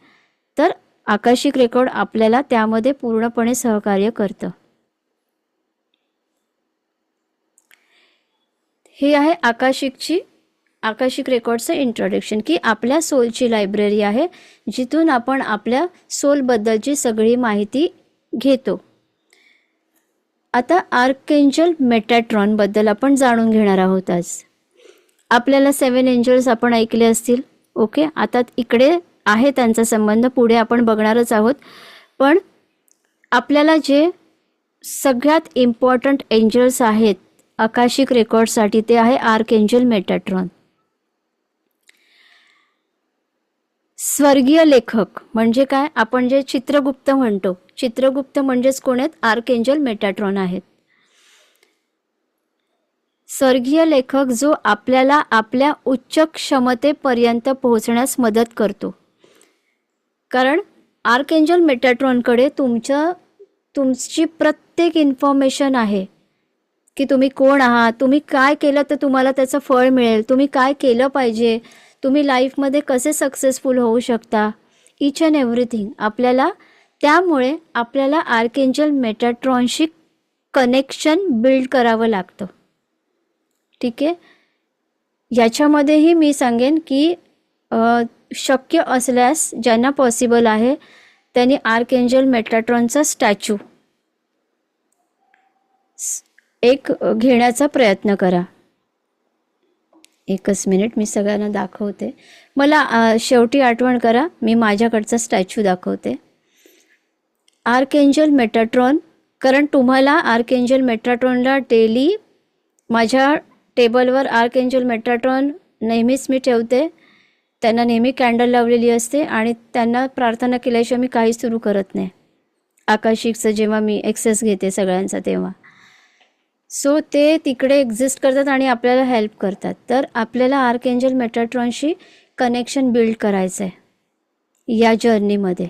तर आकाशिक रेकॉर्ड आपल्याला त्यामध्ये पूर्णपणे सहकार्य करतं. हे आहे आकाशिक रेकॉर्डचं इंट्रोडक्शन, की आपल्या सोलची लायब्ररी आहे जिथून आपण आपल्या सोलबद्दलची सगळी माहिती घेतो. आता आर्कएंजल मेटॅट्रॉनबद्दल आपण जाणून घेणार आहोत आज. आपल्याला 7 एंजल्स आपण ऐकले असतील. ओके, आता इकडे आहे त्यांचा संबंध, पुढे आपण बघणारच आहोत. पण आपल्याला जे सगळ्यात इम्पॉर्टंट एंजल्स आहेत आकाशिक रेकॉर्डसाठी ते आहे आर्कएंजल मेटॅट्रॉन. स्वर्गीय लेखक म्हणजे काय, आपण जे चित्रगुप्त म्हणतो, चित्रगुप्त म्हणजेच कोण आहेत, आर्कएंजल मेटॅट्रॉन आहेत. स्वर्गीय लेखक जो आपल्याला आपल्या उच्च क्षमतेपर्यंत पोहोचण्यास मदत करतो. कारण आर्कएंजल मेटाट्रॉनकडे तुमची प्रत्येक इन्फॉर्मेशन आहे की तुम्ही कोण आहात, तुम्ही काय केलं तर तुम्हाला त्याचं फळ मिळेल, तुम्ही काय केलं पाहिजे, तुम्ही लाईफमध्ये कसे सक्सेसफुल होऊ शकता, इच अँड एव्हरीथिंग. त्यामुळे आपल्याला आर्कएंजल मेटाट्रॉनशी कनेक्शन बिल्ड करावं लागतं. ठीक आहे. याच्यामध्येही मी सांगेन की शक्य असल्यास ज्यांना पॉसिबल आहे त्यांनी आर्कएंजल मेटाट्रॉनचा स्टॅच्यू एक घेण्याचा प्रयत्न करा. एकच मिनिट, मी सगळ्यांना दाखवते. मला शेवटी आठवण करा, मी माझ्याकडचा स्टॅच्यू दाखवते. आर्कएंजल मेटाट्रॉन, कारण तुम्हाला आर्कएंजल मेटाट्रॉनला डेली माझ्या टेबलवर आर्कएंजल मेटाट्रॉन नेहमीच मी ठेवते. त्यांना नेहमी कॅन्डल लावलेली असते आणि त्यांना प्रार्थना केल्याशिवाय मी काही सुरू करत नाही. आकाशिकचं जेव्हा मी एक्सेस घेते सगळ्यांचा तेव्हा. सो ते तिकडे एक्झिस्ट करतात आणि आपल्याला हेल्प करतात. तर आपल्याला आर्कएंजल मेटाट्रॉनशी कनेक्शन बिल्ड करायचं आहे या जर्नीमध्ये.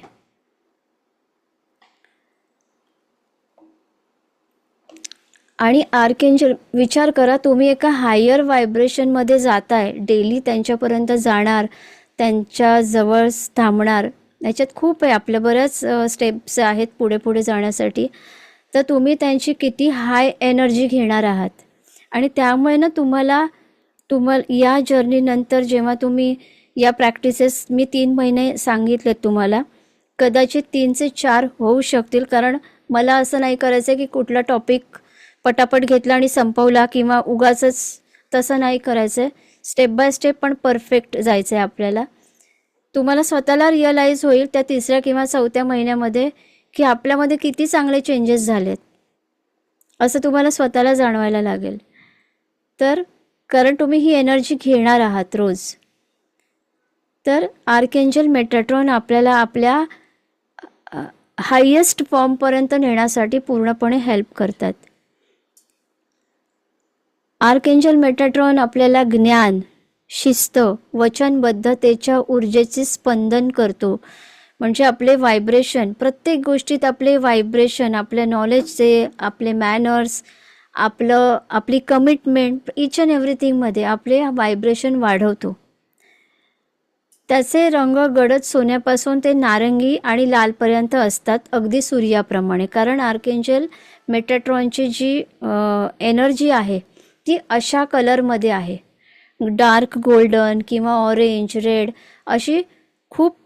आणि आर्कएंजल, विचार करा तुम्ही एका हायर व्हायब्रेशनमध्ये जाताय, डेली त्यांच्यापर्यंत जाणार, त्यांच्याजवळ थांबणार. याच्यात खूप आहे, आपल्या बऱ्याच स्टेप्स आहेत पुढे पुढे जाण्यासाठी. तर तुम्ही त्यांची किती हाय एनर्जी घेणार आहात. आणि त्यामुळे ना तुम्हाला या जर्नीनंतर जेव्हा तुम्ही या प्रॅक्टिसेस मी 3 महिने सांगितलेत तुम्हाला, कदाचित 3 ते 4 होऊ शकतील. कारण मला असं नाही करायचं की कुठला टॉपिक पटापट घेतला आणि संपवला किंवा उगाचच, तसं नाही करायचं आहे. स्टेप बाय स्टेप पण परफेक्ट जायचं आहे आपल्याला. तुम्हाला स्वतःला रिअलाईज होईल त्या 3ऱ्या किंवा 4थ्या महिन्यामध्ये की आपल्यामध्ये किती चांगले चेंजेस झालेत, असं तुम्हाला स्वतःला जाणवायला लागेल. तर कारण तुम्ही ही एनर्जी घेणार आहात रोज. तर आर्कएंजल मेटाट्रॉन आपल्याला आपल्या हायेस्ट फॉर्मपर्यंत नेण्यासाठी पूर्णपणे हेल्प करतात. आर्कएंजल मेटाट्रॉन आपल्याला ज्ञान, शिस्त, वचनबद्धतेच्या ऊर्जेचे स्पंदन करतो. म्हणजे आपले व्हायब्रेशन, प्रत्येक गोष्टीत आपले व्हायब्रेशन, आपल्या नॉलेजचे, आपले मॅनर्स, आपली कमिटमेंट, इच अँड एव्हरीथिंगमध्ये आपले व्हायब्रेशन वाढवतो. त्याचे रंग गडद सोन्यापासून ते नारंगी आणि लालपर्यंत असतात, अगदी सूर्याप्रमाणे. कारण आर्कएंजल मेटाट्रॉनची जी एनर्जी आहे ती अशा कलरमध्ये आहे. डार्क गोल्डन किंवा ऑरेंज, रेड अशी खूप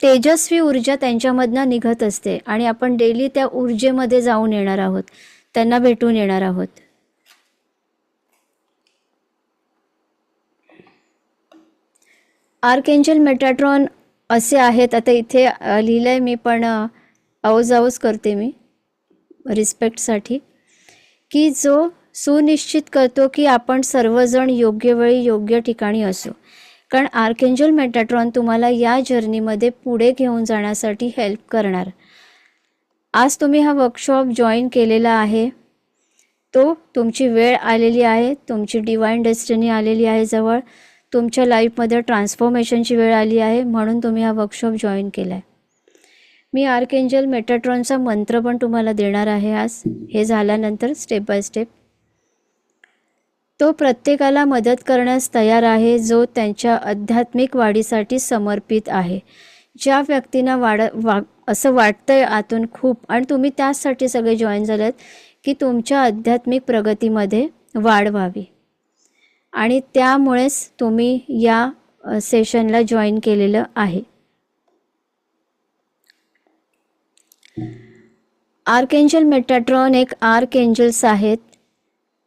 तेजस्वी ऊर्जा त्यांच्यामधनं निघत असते. आणि आपण डेली त्या ऊर्जेमध्ये जाऊन येणार आहोत, त्यांना भेटून येणार आहोत. आर्कएंजल मेटाट्रॉन असे आहेत, आता इथे लिहिलं आहे मी, पण आऊज करते मी रिस्पेक्टसाठी, की जो सुनिश्चित करतो की आपण सर्वजण योग्य वेळी योग्य ठिकाणी असू. कारण आर्कएंजल मेटाट्रॉन तुम्हाला या जर्नीमध्ये पुढे घेऊन जाण्यासाठी हेल्प करणार. आज तुम्ही हा वर्कशॉप जॉईन केलेला आहे, तो तुमची वेळ आलेली आहे, तुमची डिवाइन डेस्टिनी आलेली आहे जवळ, तुमच्या लाईफमध्ये ट्रान्सफॉर्मेशनची वेळ आली आहे, म्हणून तुम्ही हा वर्कशॉप जॉईन केला आहे. मी आर्कएंजल मेटाट्रॉनचा मंत्र पण तुम्हाला देणार आहे आज, हे झाल्यानंतर स्टेप बाय स्टेप. तो प्रत्येकाला मदत करण्यास तयार आहे जो त्यांच्या आध्यात्मिक वाढीसाठी समर्पित आहे. ज्या व्यक्तींना असं वाटतंय आतून खूप, आणि तुम्ही त्याचसाठी सगळे जॉईन झालेत की तुमच्या आध्यात्मिक प्रगतीमध्ये वाढ व्हावी, आणि त्यामुळेच तुम्ही या सेशनला जॉईन केलेलं आहे. आर्कएंजल मेटाट्रॉन एक आर्कएंजल्स आहेत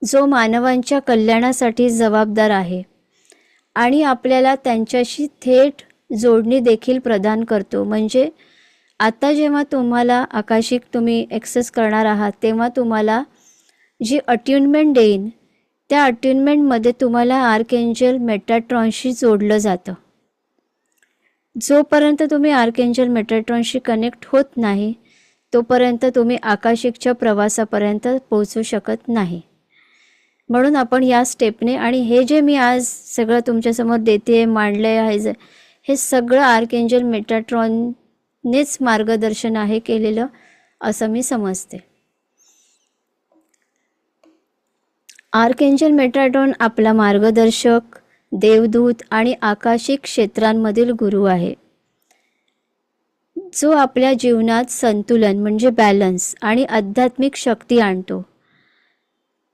जो मानवांच्या कल्याणासाठी जबाबदार आहे आणि आपल्याला त्यांच्याशी थेट जोडणी देखील प्रदान करतो. म्हणजे आता जेव्हा तुम्हाला आकाशिक तुम्ही एक्सेस करणार आहात तेव्हा तुम्हाला जी अट्युनमेंट देईन त्या अट्युनमेंटमध्ये तुम्हाला आर्कएंजल मेटाट्रॉनशी जोडलं जातं. जोपर्यंत तुम्ही आर्कएंजल मेटाट्रॉनशी कनेक्ट होत नाही तोपर्यंत तुम्ही आकाशिकच्या प्रवासापर्यंत पोहोचू शकत नाही. म्हणून आपण या स्टेपने, आणि हे जे मी आज सगळं तुमच्यासमोर देते मांडलं आहे, हे सगळं आर्कएंजल मेटाट्रॉननेच मार्गदर्शन आहे केलेलं, असं मी समजते. आर्कएंजल मेटाट्रॉन आपला मार्गदर्शक, देवदूत आणि आकाशिक क्षेत्रांमधील गुरु आहे, जो आपल्या जीवनात संतुलन म्हणजे बॅलन्स आणि आध्यात्मिक शक्ती आणतो.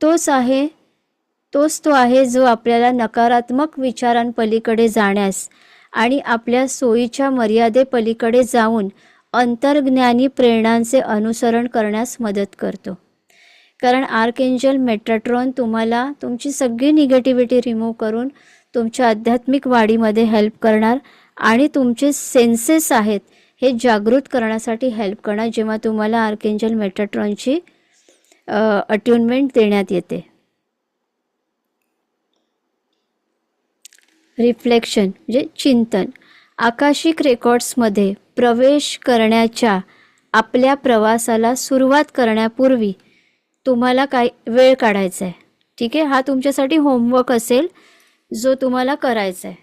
तोच तो आहे जो आपल्याला नकारात्मक विचारांपलीकडे जाण्यास आणि आपल्या सोयीच्या मर्यादेपलीकडे जाऊन अंतर्ज्ञानी प्रेरणांचे अनुसरण करण्यास मदत करतो. कारण आर्कएंजल मेटाट्रॉन तुम्हाला तुमची सगळी निगेटिव्हिटी रिमूव्ह करून तुमच्या आध्यात्मिक वाढीमध्ये हेल्प करणार आणि तुमचे सेन्सेस आहेत हे जागृत करण्यासाठी हेल्प करणार, जेव्हा तुम्हाला आर्कएंजल मेटाट्रॉनची अट्युनमेंट देण्यात येते. रिफ्लेक्शन म्हणजे चिंतन. आकाशिक रेकॉर्ड्समध्ये प्रवेश करण्याच्या आपल्या प्रवासाला सुरुवात करण्यापूर्वी तुम्हाला काही वेळ काढायचा आहे. ठीक आहे, हा तुमच्यासाठी होमवर्क असेल जो तुम्हाला करायचा आहे.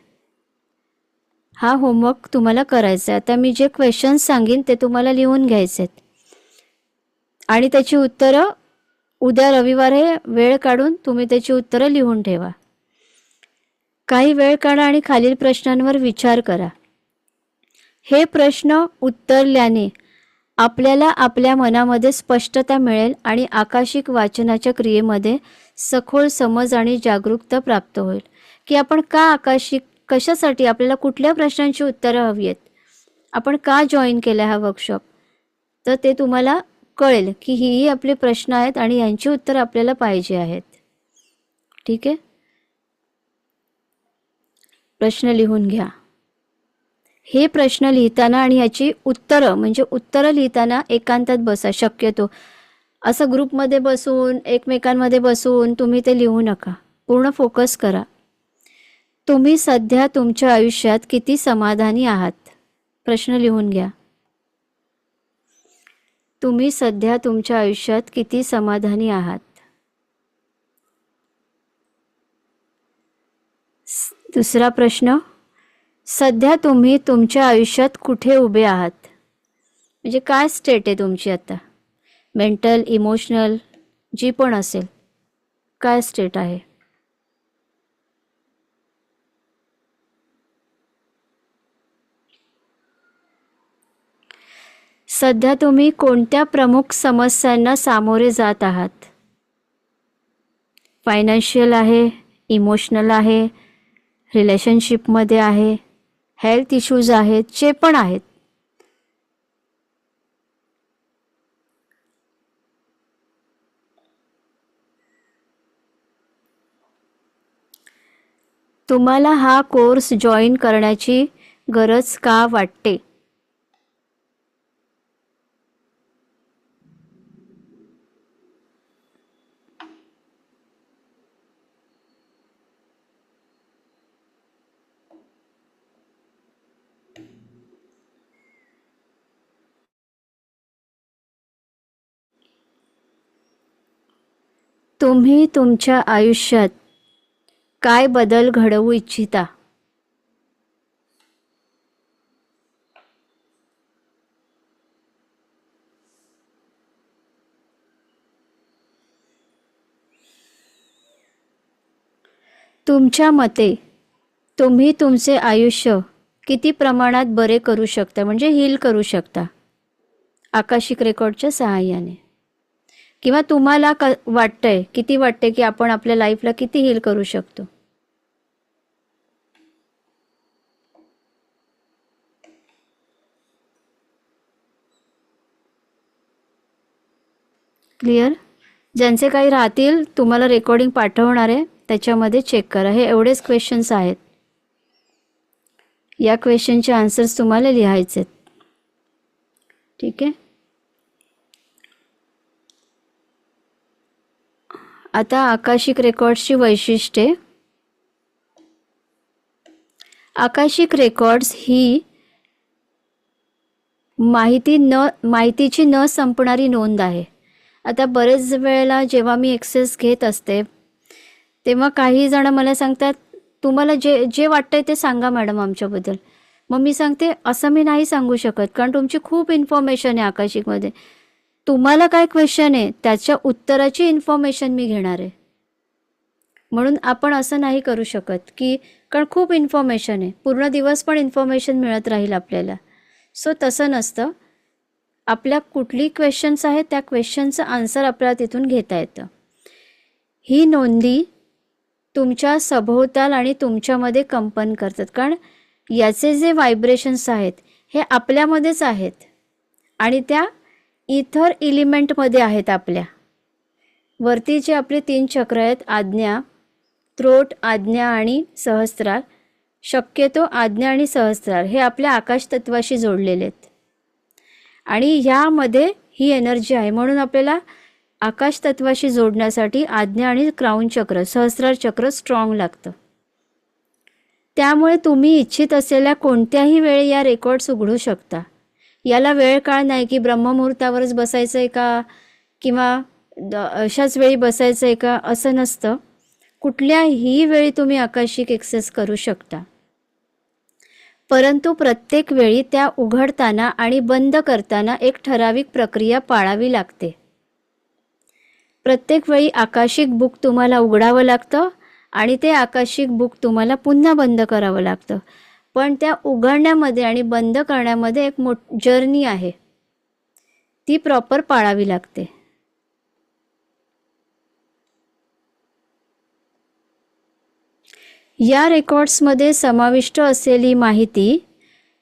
हा होमवर्क तुम्हाला करायचा आहे. आता मी जे क्वेश्चन्स सांगीन ते तुम्हाला लिहून घ्यायचे आहेत आणि त्याची उत्तरं उद्या रविवार हे वेळ काढून तुम्ही त्याची उत्तरं लिहून ठेवा. काही वेळ काढा आणि खालील प्रश्नांवर विचार करा. हे प्रश्न उत्तरल्याने आपल्याला आपल्या मनामध्ये स्पष्टता मिळेल आणि आकाशिक वाचनाच्या क्रियेमध्ये सखोल समज आणि जागरूकता प्राप्त होईल की आपण कशासाठी आपल्याला कुठल्या प्रश्नांची उत्तरं हवी आहेत, आपण का जॉईन केलं हा वर्कशॉप. तर ते तुम्हाला कळेल की ही आपले प्रश्न आहेत आणि यांची उत्तरं आपल्याला पाहिजे आहेत. ठीक आहे, प्रश्न लिहून घ्या. हे प्रश्न लिहिताना आणि ह्याची उत्तरं लिहिताना एकांतात बसा. शक्यतो असं ग्रुपमध्ये बसून एकमेकांमध्ये बसून तुम्ही ते लिहू नका. पूर्ण फोकस करा. तुम्ही सध्या तुमच्या आयुष्यात किती समाधानी आहात? प्रश्न लिहून घ्या. तुम्ही सध्या तुमच्या आयुष्यात किती समाधानी आहात? दुसरा प्रश्न, सध्या तुम्ही तुमच्या आयुष्यात कुठे उभे आहात? म्हणजे काय स्टेट आहे तुमची आता, मेंटल, इमोशनल, जी पण असेल, काय स्टेट आहे? सध्या तुम्ही कोणत्या प्रमुख समस्यांना सामोरे जात आहात? फायनान्शियल आहे, इमोशनल आहे, रिलेशनशिपमध्ये आहे, हेल्थ इश्यूज आहेत, जे पण आहेत. तुम्हाला हा कोर्स जॉईन करण्याची गरज का वाटते? तुम्ही तुमच्या आयुष्यात काय बदल घडवू इच्छिता? तुमच्या मते तुम्ही तुमचे आयुष्य किती प्रमाणात बरे करू शकता, म्हणजे हील करू शकता आकाशिक रेकॉर्डच्या सहाय्याने? किंवा तुम्हाला किती वाटतंय की आपण आपल्या लाईफला किती हील करू शकतो? क्लिअर? ज्यांचे काही राहतील तुम्हाला रेकॉर्डिंग पाठवणार आहे, त्याच्यामध्ये चेक करा. हे एवढेच क्वेश्चन्स आहेत. या क्वेश्चनचे आन्सर्स तुम्हाला लिहायचे आहेत. ठीक आहे, आता आकाशिक रेकॉर्ड्सची वैशिष्ट्ये. आकाशिक रेकॉर्ड्स ही माहितीची न संपणारी नोंद आहे. आता बरेच वेळेला जेव्हा मी एक्सेस घेत असते तेव्हा काही जण मला सांगतात, तुम्हाला जे जे वाटतंय ते सांगा मॅडम आमच्याबद्दल. मग मी सांगते, असं मी नाही सांगू शकत, कारण तुमची खूप इन्फॉर्मेशन आहे आकाशिकमध्ये. तुम्हाला काय क्वेश्चन आहे त्याच्या उत्तराची इन्फॉर्मेशन मी घेणार आहे. म्हणून आपण असं नाही करू शकत की, कारण खूप इन्फॉर्मेशन आहे, पूर्ण दिवस पण इन्फॉर्मेशन मिळत राहील आपल्याला. सो तसं नसतं. आपल्या कुठली क्वेश्चन्स आहेत त्या क्वेश्चनचं आन्सर आपल्याला तिथून घेता येतं. ही नोंदी तुमच्या सभोवताल आणि तुमच्यामध्ये कंपन करतात, कारण याचे जे व्हायब्रेशन्स आहेत हे आपल्यामध्येच आहेत आणि त्या इथर एलिमेंटमध्ये आहेत. आपल्या वरती जे आपले 3 चक्र आहेत, आज्ञा, थ्रोट, आज्ञा आणि सहस्त्रार, शक्यतो आज्ञा आणि सहस्त्रार हे आपल्या आकाश तत्वाशी जोडलेले आहेत आणि ह्यामध्ये ही एनर्जी आहे. म्हणून आपल्याला आकाश तत्वाशी जोडण्यासाठी आज्ञा आणि क्राउन चक्र, सहस्त्रार चक्र स्ट्रॉंग लागतं. त्यामुळे तुम्ही इच्छित असलेल्या कोणत्याही वेळी या रेकॉर्ड्स उघडू शकता. याला वेळ काळ नाही की ब्रह्ममुहूर्तावरच बसायचं आहे का किंवा अशाच वेळी बसायचं आहे का, असं नसतं. कुठल्याही वेळी तुम्ही आकाशिक एक्सेस करू शकता, परंतु प्रत्येक वेळी त्या उघडताना आणि बंद करताना एक ठराविक प्रक्रिया पाळावी लागते. प्रत्येक वेळी आकाशिक बुक तुम्हाला उघडावं लागतं आणि ते आकाशिक बुक तुम्हाला पुन्हा बंद करावं लागतं. पण त्या उघडण्यामध्ये आणि बंद करण्यामध्ये एक जर्नी आहे, ती प्रॉपर पाळावी लागते. या रेकॉर्ड्समध्ये समाविष्ट असलेली माहिती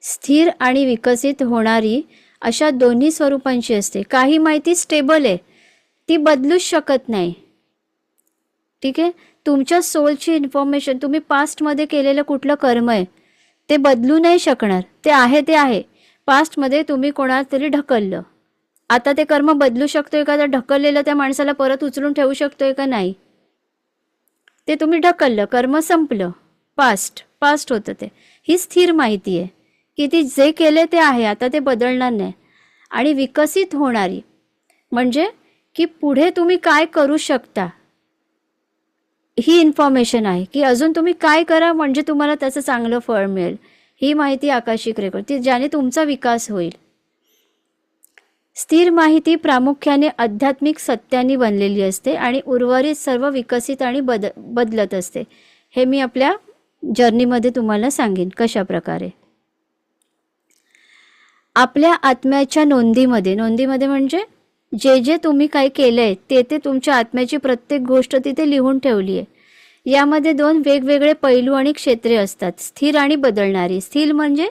स्थिर आणि विकसित होणारी अशा दोन्ही स्वरूपांची असते. काही माहिती स्टेबल आहे, ती बदलूच शकत नाही. ठीक आहे. तुमच्या सोलची इन्फॉर्मेशन, तुम्ही पास्टमध्ये केलेलं कुठलं कर्म आहे ते बदलू नाही शकणार. ते आहे. पास्टमध्ये तुम्ही कोणाला तरी ढकललं, आता ते कर्म बदलू शकतोय का? तर ढकललेलं त्या माणसाला परत उचलून ठेवू शकतोय का? नाही. ते तुम्ही ढकललं, कर्म संपलं, पास्ट होतं ते. ही स्थिर माहिती आहे की ती जे केले ते आहे, आता ते बदलणार नाही. आणि विकसित होणारी म्हणजे की पुढे तुम्ही काय करू शकता ही इन्फॉर्मेशन आहे, की अजून तुम्ही काय करा म्हणजे तुम्हाला त्याचं चांगलं फळ मिळेल. ही माहिती आकाशिक रेकॉर्ड, ती ज्याने तुमचा विकास होईल. स्थिर माहिती प्रामुख्याने आध्यात्मिक सत्यांनी बनलेली असते आणि उर्वरित सर्व विकसित आणि बदलत असते. हे मी आपल्या जर्नीमध्ये तुम्हाला सांगेन कशा प्रकारे. आपल्या आत्म्याच्या नोंदीमध्ये म्हणजे जे तुम्ही काय केलंय ते तुमच्या आत्म्याची प्रत्येक गोष्ट तिथे लिहून ठेवली आहे. यामध्ये 2 वेगवेगळे पैलू आणि क्षेत्रे असतात, स्थिर आणि बदलणारी. स्थिर म्हणजे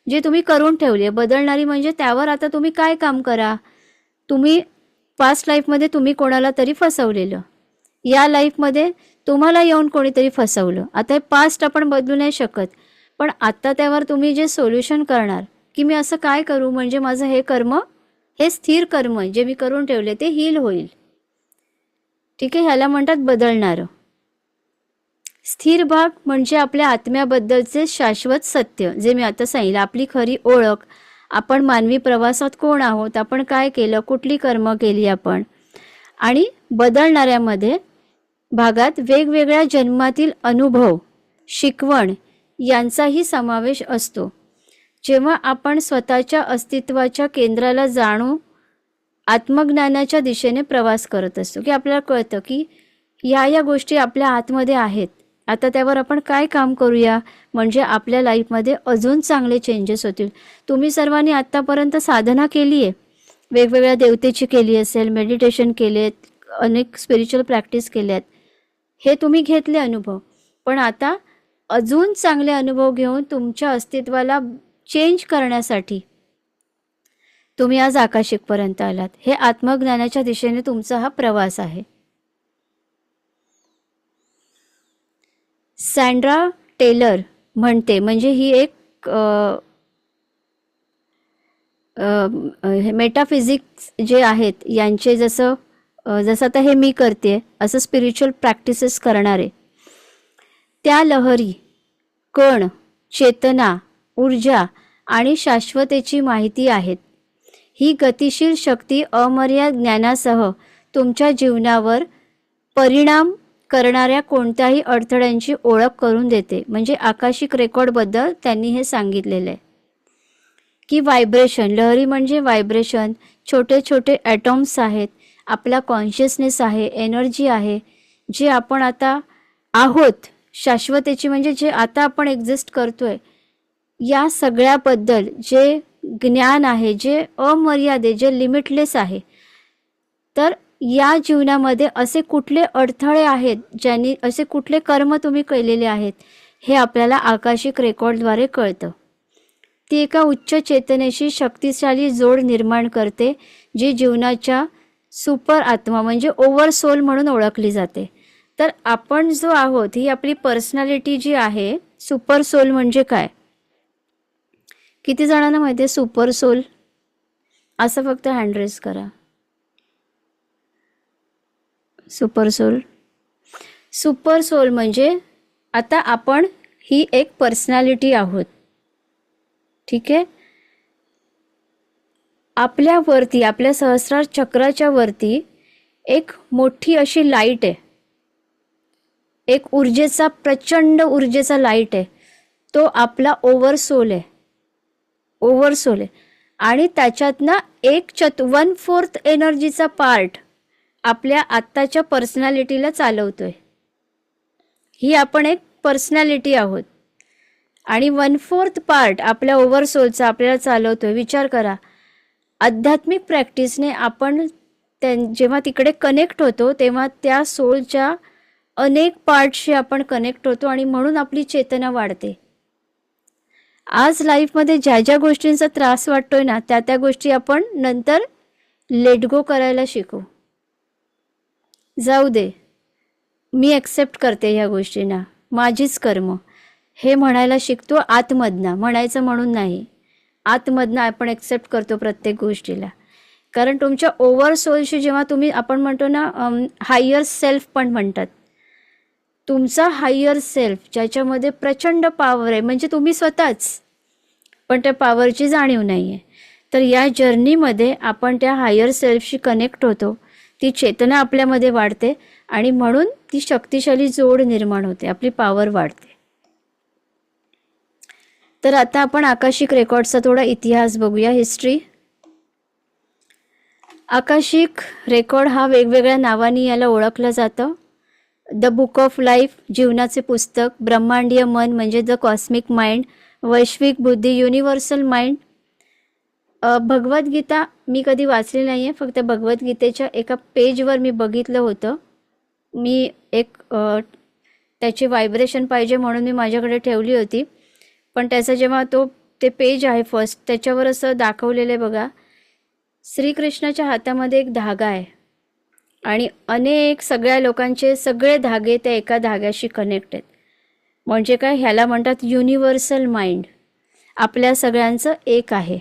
जे तुम्ही करून ठेवले, बदलणारी म्हणजे त्यावर आता तुम्ही काय काम करा. तुम्ही पास्ट लाईफमध्ये तुम्ही कोणाला तरी फसवलेलं, या लाईफमध्ये तुम्हाला येऊन कोणीतरी फसवलं. आता हे पास्ट आपण बदलू नाही शकत, पण आता त्यावर तुम्ही जे सोल्युशन करणार की मी असं काय करू म्हणजे माझं हे कर्म, हे स्थिर कर्म जे मी करून ठेवले ते हील होईल. ठीक आहे. ह्याला म्हणतात बदलणारं. स्थिर भाग म्हणजे आपल्या आत्म्याबद्दलचे शाश्वत सत्य, जे मी आता सांगितलं, आपली खरी ओळख, आपण मानवी प्रवासात कोण आहोत, आपण काय केलं, कुठली कर्म केली आपण. आणि बदलणाऱ्यामध्ये भागात वेगवेगळ्या जन्मातील अनुभव, शिकवण यांचाही समावेश असतो. जेव्हा आपण स्वतःच्या अस्तित्वाच्या केंद्राला जाणू आत्मज्ञानाच्या दिशेने प्रवास करत असतो, की आपल्याला कळतं की या गोष्टी आपल्या आतमध्ये आहेत, आता त्यावर आपण काय काम करूया म्हणजे आपल्या लाईफमध्ये अजून चांगले चेंजेस होतील. तुम्ही सर्वांनी आत्तापर्यंत साधना केली आहे, वेगवेगळ्या देवतेची केली असेल, मेडिटेशन केलेत, अनेक स्पिरिच्युअल प्रॅक्टिस केल्यात, हे तुम्ही घेतले अनुभव. पण आता अजून चांगले अनुभव घेऊन तुमच्या अस्तित्वाला चेंज करण्यासाठी तुम्ही आज आकाशिकपर्यंत आलात. हे आत्मज्ञानाच्या दिशेने तुमचा हा प्रवास आहे. सँड्रा टेलर म्हणते, म्हणजे ही एक मेटाफिजिक्स जे आहेत यांचे जसं आता हे मी करते असं स्पिरिच्युअल प्रॅक्टिसेस करणारे, त्या लहरी, कण, चेतना, ऊर्जा आणि शाश्वतेची माहिती आहेत. ही गतिशील शक्ती अमर्याद ज्ञानासह तुमच्या जीवनावर परिणाम करणाऱ्या कोणत्याही अडथळ्यांची ओळख करून देते. म्हणजे आकाशिक रेकॉर्डबद्दल त्यांनी हे सांगितलेलं आहे की व्हायब्रेशन, लहरी म्हणजे व्हायब्रेशन, छोटे छोटे ॲटॉम्स आहेत, आपला कॉन्शियसनेस आहे, एनर्जी आहे, जे आपण आता आहोत शाश्वतेची, म्हणजे जे आता आपण एक्झिस्ट करतोय, या सगळ्याबद्दल जे ज्ञान आहे, जे अमर्यादित, जे लिमिटलेस आहे. तर या जीवनामध्ये असे कुठले अडथळे आहेत, ज्यांनी असे कुठले कर्म तुम्ही केलेले आहेत, हे आपल्याला आकाशिक रेकॉर्डद्वारे कळतं. ती एका उच्च चेतनेशी शक्तिशाली जोड निर्माण करते, जी जीवनाच्या सुपर आत्मा म्हणजे ओव्हर सोल म्हणून ओळखली जाते. तर आपण जो आहोत, ही आपली पर्सनॅलिटी जी आहे. सुपर सोल म्हणजे काय? किती जणांना माहिती आहे सुपर सोल? असं फक्त हँड रेज करा. सुपर सोल, सुपर सोल म्हणजे आता आपण ही एक पर्सनॅलिटी आहोत. ठीक आहे. आपल्यावरती, आपल्या सहस्रार चक्राच्या वरती एक मोठी अशी लाईट आहे, एक ऊर्जेचा, प्रचंड ऊर्जेचा लाईट आहे. तो आपला ओव्हर सोल आहे, ओव्हर सोल आहे. आणि त्याच्यातनं 1/4 एनर्जीचा पार्ट आपल्या आत्ताच्या पर्सनॅलिटीला चालवतोय. ही आपण एक पर्सनॅलिटी आहोत आणि 1/4 पार्ट आपल्या ओव्हर सोलचा आपल्याला चालवतोय. विचार करा, आध्यात्मिक प्रॅक्टिसने आपण जेव्हा तिकडे कनेक्ट होतो, तेव्हा त्या सोलच्या अनेक पार्टशी आपण कनेक्ट होतो आणि म्हणून आपली चेतना वाढते. आज लाईफमध्ये ज्या ज्या गोष्टींचा त्रास वाटतोय ना, त्या त्या गोष्टी आपण नंतर लेट गो करायला शिकू. जाऊ दे, मी ॲक्सेप्ट करते ह्या गोष्टींना, माझीच कर्म, हे म्हणायला शिकतो आतमधनं, म्हणायचं म्हणून नाही. आतमधनं आपण ॲक्सेप्ट करतो प्रत्येक गोष्टीला. कारण तुमच्या ओव्हर सोलशी जेव्हा तुम्ही, आपण म्हणतो ना, हायर सेल्फ पण म्हणतात, तुमचा हायर सेल्फ ज्याच्यामध्ये प्रचंड पॉवर आहे, म्हणजे तुम्ही स्वतःच, पण त्या पॉवरची जाणीव नाही आहे. तर या जर्नीमध्ये आपण त्या हायर सेल्फशी कनेक्ट होतो, ती चेतना आपल्यामध्ये वाढते आणि म्हणून ती शक्तिशाली जोड निर्माण होते, आपली पॉवर वाढते. तर आता आपण आकाशिक रेकॉर्डचा थोडा इतिहास बघूया, हिस्ट्री. आकाशिक रेकॉर्ड हा वेगवेगळ्या नावांनी याला ओळखलं जातं. द बुक ऑफ लाईफ, जीवनाचे पुस्तक, ब्रह्मांडीय मन म्हणजे द कॉस्मिक माइंड, वैश्विक बुद्धी, युनिव्हर्सल माइंड. भगवद्गीता मी कधी वाचली नाही आहे, फक्त भगवद्गीतेच्या एका पेजवर मी बघितलं होतं. मी एक त्याची व्हायब्रेशन पाहिजे म्हणून मी माझ्याकडे ठेवली होती, पण त्याचा जेव्हा ते पेज आहे फर्स्ट, त्याच्यावर असं दाखवलेलं आहे बघा, श्रीकृष्णाच्या हातामध्ये एक धागा आहे आणि अनेक सगळ्या लोकांचे सगळे धागे त्या एका धाग्याशी कनेक्ट आहेत. म्हणजे काय, ह्याला म्हणतात युनिव्हर्सल माइंड, आपल्या सगळ्यांचं एक आहे.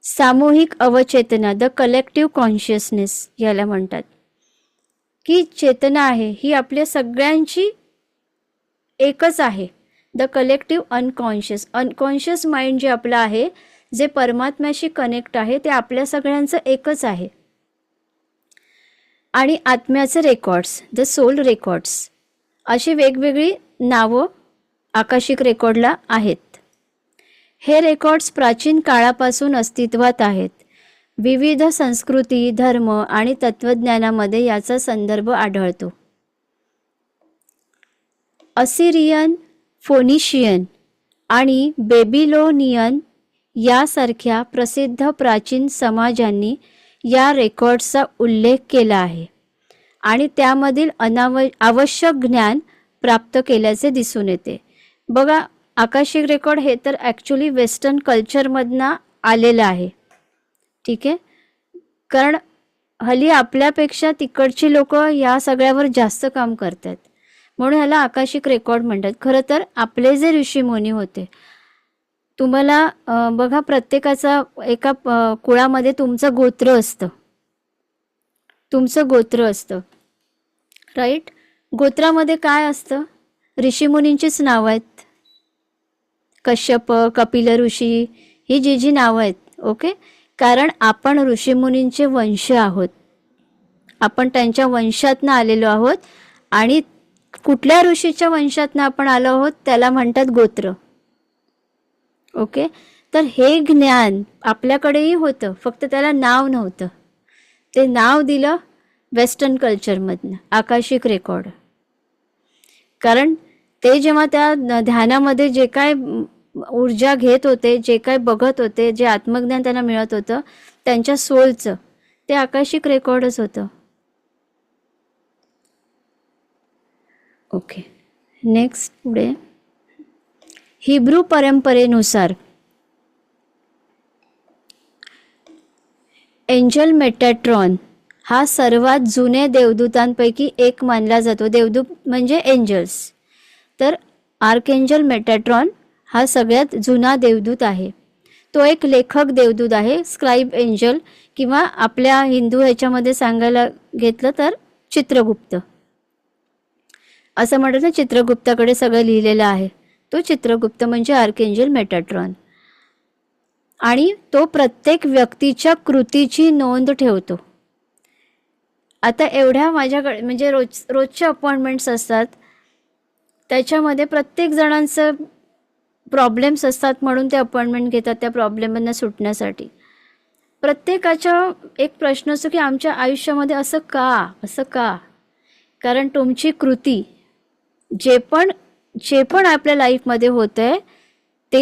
सामूहिक अवचेतना, द कलेक्टिव्ह कॉन्शियसनेस याला म्हणतात, की चेतना आहे ही आपल्या सगळ्यांची एकच आहे. The collective unconscious, unconscious mind जे आपलं आहे, जे परमात्म्याशी कनेक्ट आहे, ते आपल्या सगळ्यांचं एकच आहे. आणि आत्म्याचे रेकॉर्ड्स, द सोल रेकॉर्ड्स, अशी वेगवेगळी नावं आकाशिक रेकॉर्डला आहेत. हे रेकॉर्ड्स प्राचीन काळापासून अस्तित्वात आहेत. विविध संस्कृती, धर्म आणि तत्त्वज्ञानामध्ये याचा संदर्भ आढळतो. असिरियन, फोनिशियन आणि बेबिलोनियन यासारख्या प्रसिद्ध प्राचीन समाजांनी या रेकॉर्ड्सचा उल्लेख केला आहे आणि त्यामधील आवश्यक ज्ञान प्राप्त केल्याचे दिसून येते. बघा, आकाशिक रेकॉर्ड हे तर ॲक्च्युली वेस्टर्न कल्चरमधनं आलेलं आहे. ठीक आहे, कारण हल्ली आपल्यापेक्षा तिकडची लोक या सगळ्यावर जास्त काम करतात, म्हणून ह्याला आकाशिक रेकॉर्ड म्हणतात. खरं तर आपले जे ऋषीमुनी होते, तुम्हाला बघा, प्रत्येकाचा एका कुळामध्ये तुमचं गोत्र असतं, तुमचं गोत्र असतं, राईट. गोत्रामध्ये काय असतं? ऋषीमुनींचीच नावं आहेत. कश्यप, कपिल ऋषी, ही जी नावं आहेत. ओके, कारण आपण ऋषीमुनींचे वंश आहोत, आपण त्यांच्या वंशातनं आलेलो आहोत आणि कुठल्या ऋषीच्या वंशातनं आपण आलो आहोत त्याला म्हणतात गोत्र. ओके, तर हे ज्ञान आपल्याकडेही होतं, फक्त त्याला नाव नव्हतं. ते नाव दिलं वेस्टर्न कल्चरमधनं, आकाशिक रेकॉर्ड. कारण ते जेव्हा त्या ध्यानामध्ये जे काय ऊर्जा घेत होते, जे काय बघत होते, जे आत्मज्ञान त्यांना मिळत होतं त्यांच्या सोलचं, ते आकाशिक रेकॉर्डच होतं. ओके, नेक्स्ट पुढे. हिब्रू परंपरेनुसार एंजल मेटॅट्रॉन हा सर्वात जुने देवदूतांपैकी एक मानला जातो. देवदूत म्हणजे एंजल्स. तर आर्कएंजल मेटॅट्रॉन हा सगळ्यात जुना देवदूत आहे. तो एक लेखक देवदूत आहे, स्क्राइब एंजल, किंवा आपल्या हिंदू ह्याच्यामध्ये सांगायला घेतलं तर चित्रगुप्त असं म्हणतात ना, चित्रगुप्ताकडे सगळं लिहिलेलं आहे. तो चित्रगुप्त म्हणजे आर्कएंजल मेटॅट्रॉन. आणि तो प्रत्येक व्यक्तीच्या कृतीची नोंद ठेवतो. आता एवढ्या माझ्याकडे म्हणजे रोजच्या अपॉइंटमेंट्स असतात, त्याच्यामध्ये प्रत्येक जणांचं प्रॉब्लेम्स असतात म्हणून ते अपॉइंटमेंट घेतात त्या प्रॉब्लेममधनं सुटण्यासाठी. प्रत्येकाचा एक प्रश्न असतो की आमच्या आयुष्यामध्ये असं का. कारण तुमची कृती जे पण आपल्या लाईफमध्ये होतंय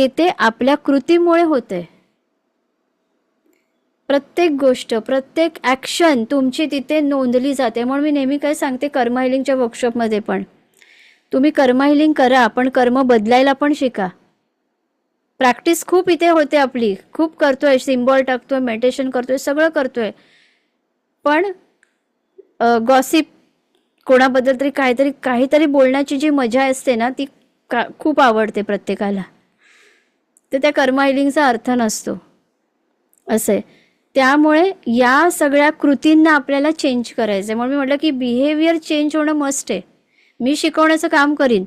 ते आपल्या कृतीमुळे होतंय. प्रत्येक गोष्ट, प्रत्येक ॲक्शन तुमची तिथे नोंदली जाते. म्हणून मी नेहमी काय सांगते, कर्म हिलिंगच्या वर्कशॉपमध्ये पण तुम्ही कर्म हिलिंग करा, पण कर्म बदलायला पण शिका. प्रॅक्टिस खूप इथे होते आपली, खूप करतोय, सिम्बॉल टाकतोय, मेडिटेशन करतोय, सगळं करतोय, पण गॉसिप, कोणाबद्दल तरी काहीतरी बोलण्याची जी मजा असते ना, ती खूप आवडते प्रत्येकाला. तर त्या कर्म हिलिंगचा अर्थ नसतो असे. त्यामुळे या सगळ्या कृतींना आपल्याला चेंज करायचं आहे. म्हणून मी म्हटलं की बिहेवियर चेंज होणं मस्ट आहे. मी शिकवण्याचं काम करीन,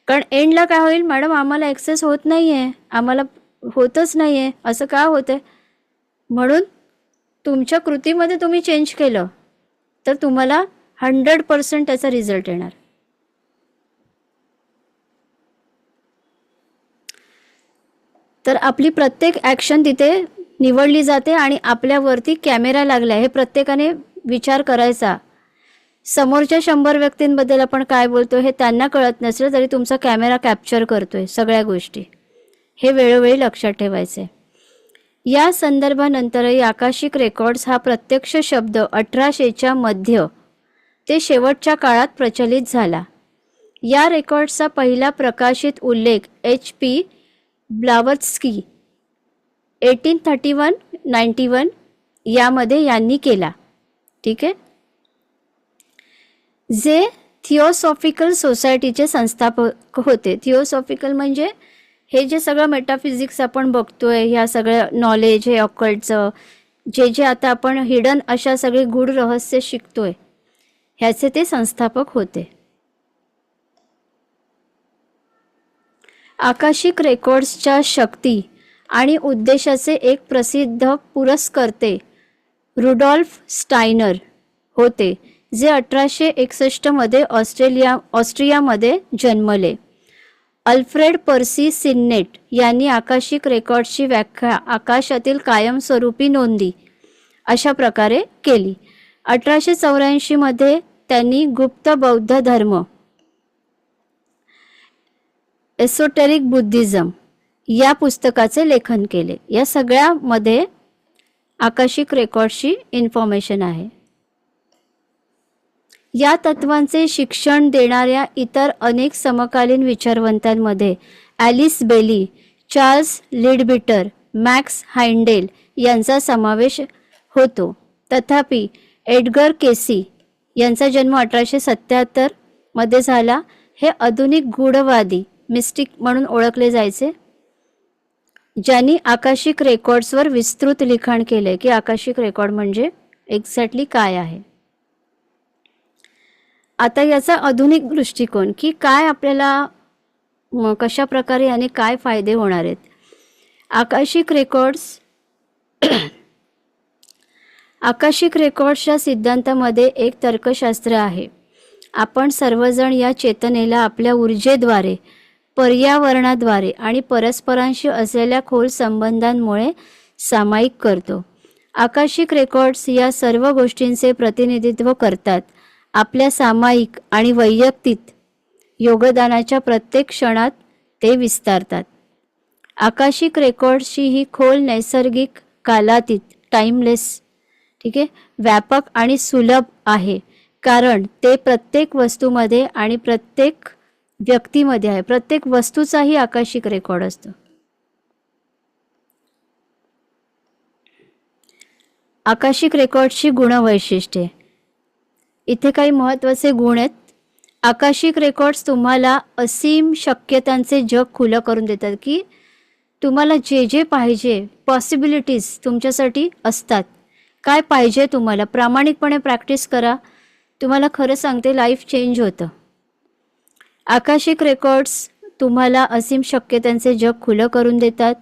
कारण एंडला काय होईल, मॅडम आम्हाला ॲक्सेस होत नाही आहे, आम्हाला होतच नाही आहे, असं का होतं आहे. म्हणून तुमच्या कृतीमध्ये तुम्ही चेंज केलं तर तुम्हाला 100% त्याचा रिझल्ट येणार. तर आपली प्रत्येक ॲक्शन तिथे निवडली जाते आणि आपल्यावरती कॅमेरा लागला हे प्रत्येकाने विचार करायचा. समोरच्या 100 व्यक्तींबद्दल आपण काय बोलतो हे त्यांना कळत नसलं तरी तुमचा कॅमेरा कॅप्चर करतोय सगळ्या गोष्टी. हे वेळोवेळी लक्षात ठेवायचे. या संदर्भानंतरही आकाशिक रेकॉर्ड्स हा प्रत्यक्ष शब्द 1800च्या मध्य ते शेवटच्या काळात प्रचलित झाला. या रेकॉर्ड्सचा पहिला प्रकाशित उल्लेख HP ब्लावत्स्की 1831-91 यामध्ये यांनी केला. ठीक आहे. जे थिओसॉफिकल सोसायटीचे संस्थापक होते. थिओसॉफिकल म्हणजे हे जे सगळं मेटाफिजिक्स आपण बघतोय, ह्या सगळं नॉलेज, हे ऑकल्टचं जे आता आपण हिडन अशा सगळे गूढ रहस्य शिकतोय, ह्याचे ते संस्थापक होते. आकाशिक रेकॉर्ड्सच्या शक्ती आणि उद्देशाचे एक प्रसिद्ध पुरस्कर्ते रुडॉल्फ स्टायनर होते, जे 1861 मध्ये ऑस्ट्रियामध्ये जन्मले. अल्फ्रेड पर्सी सिन्नेट यांनी आकाशिक रेकॉर्ड्सची व्याख्या आकाशातील कायमस्वरूपी नोंदी अशा प्रकारे केली. 1884 मध्ये त्यांनी गुप्त बौद्ध धर्म, एसोटेरिक बुद्धिझम या पुस्तकाचे लेखन केले. या सगळ्यामध्ये आकाशिक रेकॉर्ड्सची इन्फॉर्मेशन आहे. या तत्वांचे शिक्षण देणाऱ्या इतर अनेक समकालीन विचारवंतांमध्ये ॲलिस बेली, चार्ल्स लिडबिटर, मॅक्स हाइंडेल यांचा समावेश होतो. तथापि एडगर केसी यांचा जन्म 1877 मध्ये झाला. हे आधुनिक गूढवादी मिस्टिक म्हणून ओळखले जायचे, ज्यांनी आकाशिक रेकॉर्ड्सवर विस्तृत लिखाण केले की आकाशिक रेकॉर्ड म्हणजे एक्झॅक्टली काय आहे. आता याचा आधुनिक दृष्टिकोन की काय आपल्याला कशा प्रकारे याने काय फायदे होणार आहेत. आकाशिक रेकॉर्ड्सच्या सिद्धांतामध्ये एक तर्कशास्त्र आहे. आपण सर्वजण या चेतनेला आपल्या ऊर्जेद्वारे, पर्यावरणाद्वारे आणि परस्परांशी असलेल्या खोल संबंधांमुळे सामायिक करतो. आकाशिक रेकॉर्ड्स या सर्व गोष्टींचे प्रतिनिधित्व करतात. आपल्या सामायिक आणि वैयक्तिक योगदानाच्या प्रत्येक क्षणात ते विस्तारतात. आकाशिक रेकॉर्ड्सची ही खोल नैसर्गिक, कालातीत, टाइमलेस, ठीक आहे, व्यापक आणि सुलभ आहे, कारण ते प्रत्येक वस्तूमध्ये आणि प्रत्येक व्यक्तीमध्ये आहे. प्रत्येक वस्तूचाही आकाशिक रेकॉर्ड असतो. आकाशिक रेकॉर्ड्सची गुणवैशिष्ट्ये. इथे काही महत्त्वाचे गुण आहेत. आकाशिक रेकॉर्ड्स तुम्हाला असीम शक्यतांचे जग खुलं करून देतात, की तुम्हाला जे जे पाहिजे, पॉसिबिलिटीज तुमच्यासाठी असतात. काय पाहिजे तुम्हाला, प्रामाणिकपणे प्रॅक्टिस करा. तुम्हाला खरं सांगते, लाईफ चेंज होतं. आकाशिक रेकॉर्ड्स तुम्हाला असीम शक्यतांचे जग खुलं करून देतात.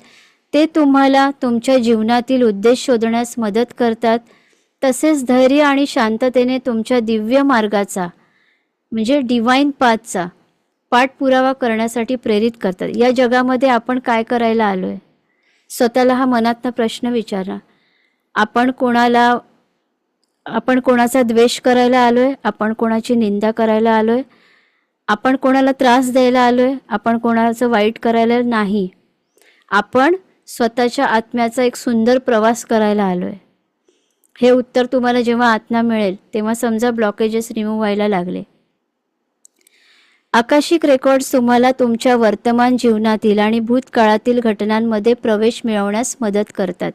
ते तुम्हाला तुमच्या जीवनातील उद्देश शोधण्यास मदत करतात. तसेच धैर्य आणि शांततेने तुमच्या दिव्य मार्गाचा म्हणजे डिवाइन पाथचा पाठपुरावा करण्यासाठी प्रेरित करतात. या जगामध्ये आपण काय करायला आलो आहे? स्वतःला हा मनातनं प्रश्न विचारा. आपण कोणाचा द्वेष करायला आलो आहे? आपण कोणाची निंदा करायला आलो आहे? आपण कोणाला त्रास द्यायला आलो आहे? आपण कोणाचं वाईट करायला नाही. आपण स्वतःच्या आत्म्याचा एक सुंदर प्रवास करायला आलो आहे. हे उत्तर तुम्हाला जेव्हा आत्मा मिळेल तेव्हा समजा ब्लॉकेजेस रिमूव्ह व्हायला लागले. आकाशिक रेकॉर्ड्स तुम्हाला तुमच्या वर्तमान जीवनातील आणि भूतकाळातील घटनांमध्ये प्रवेश मिळवण्यास मदत करतात.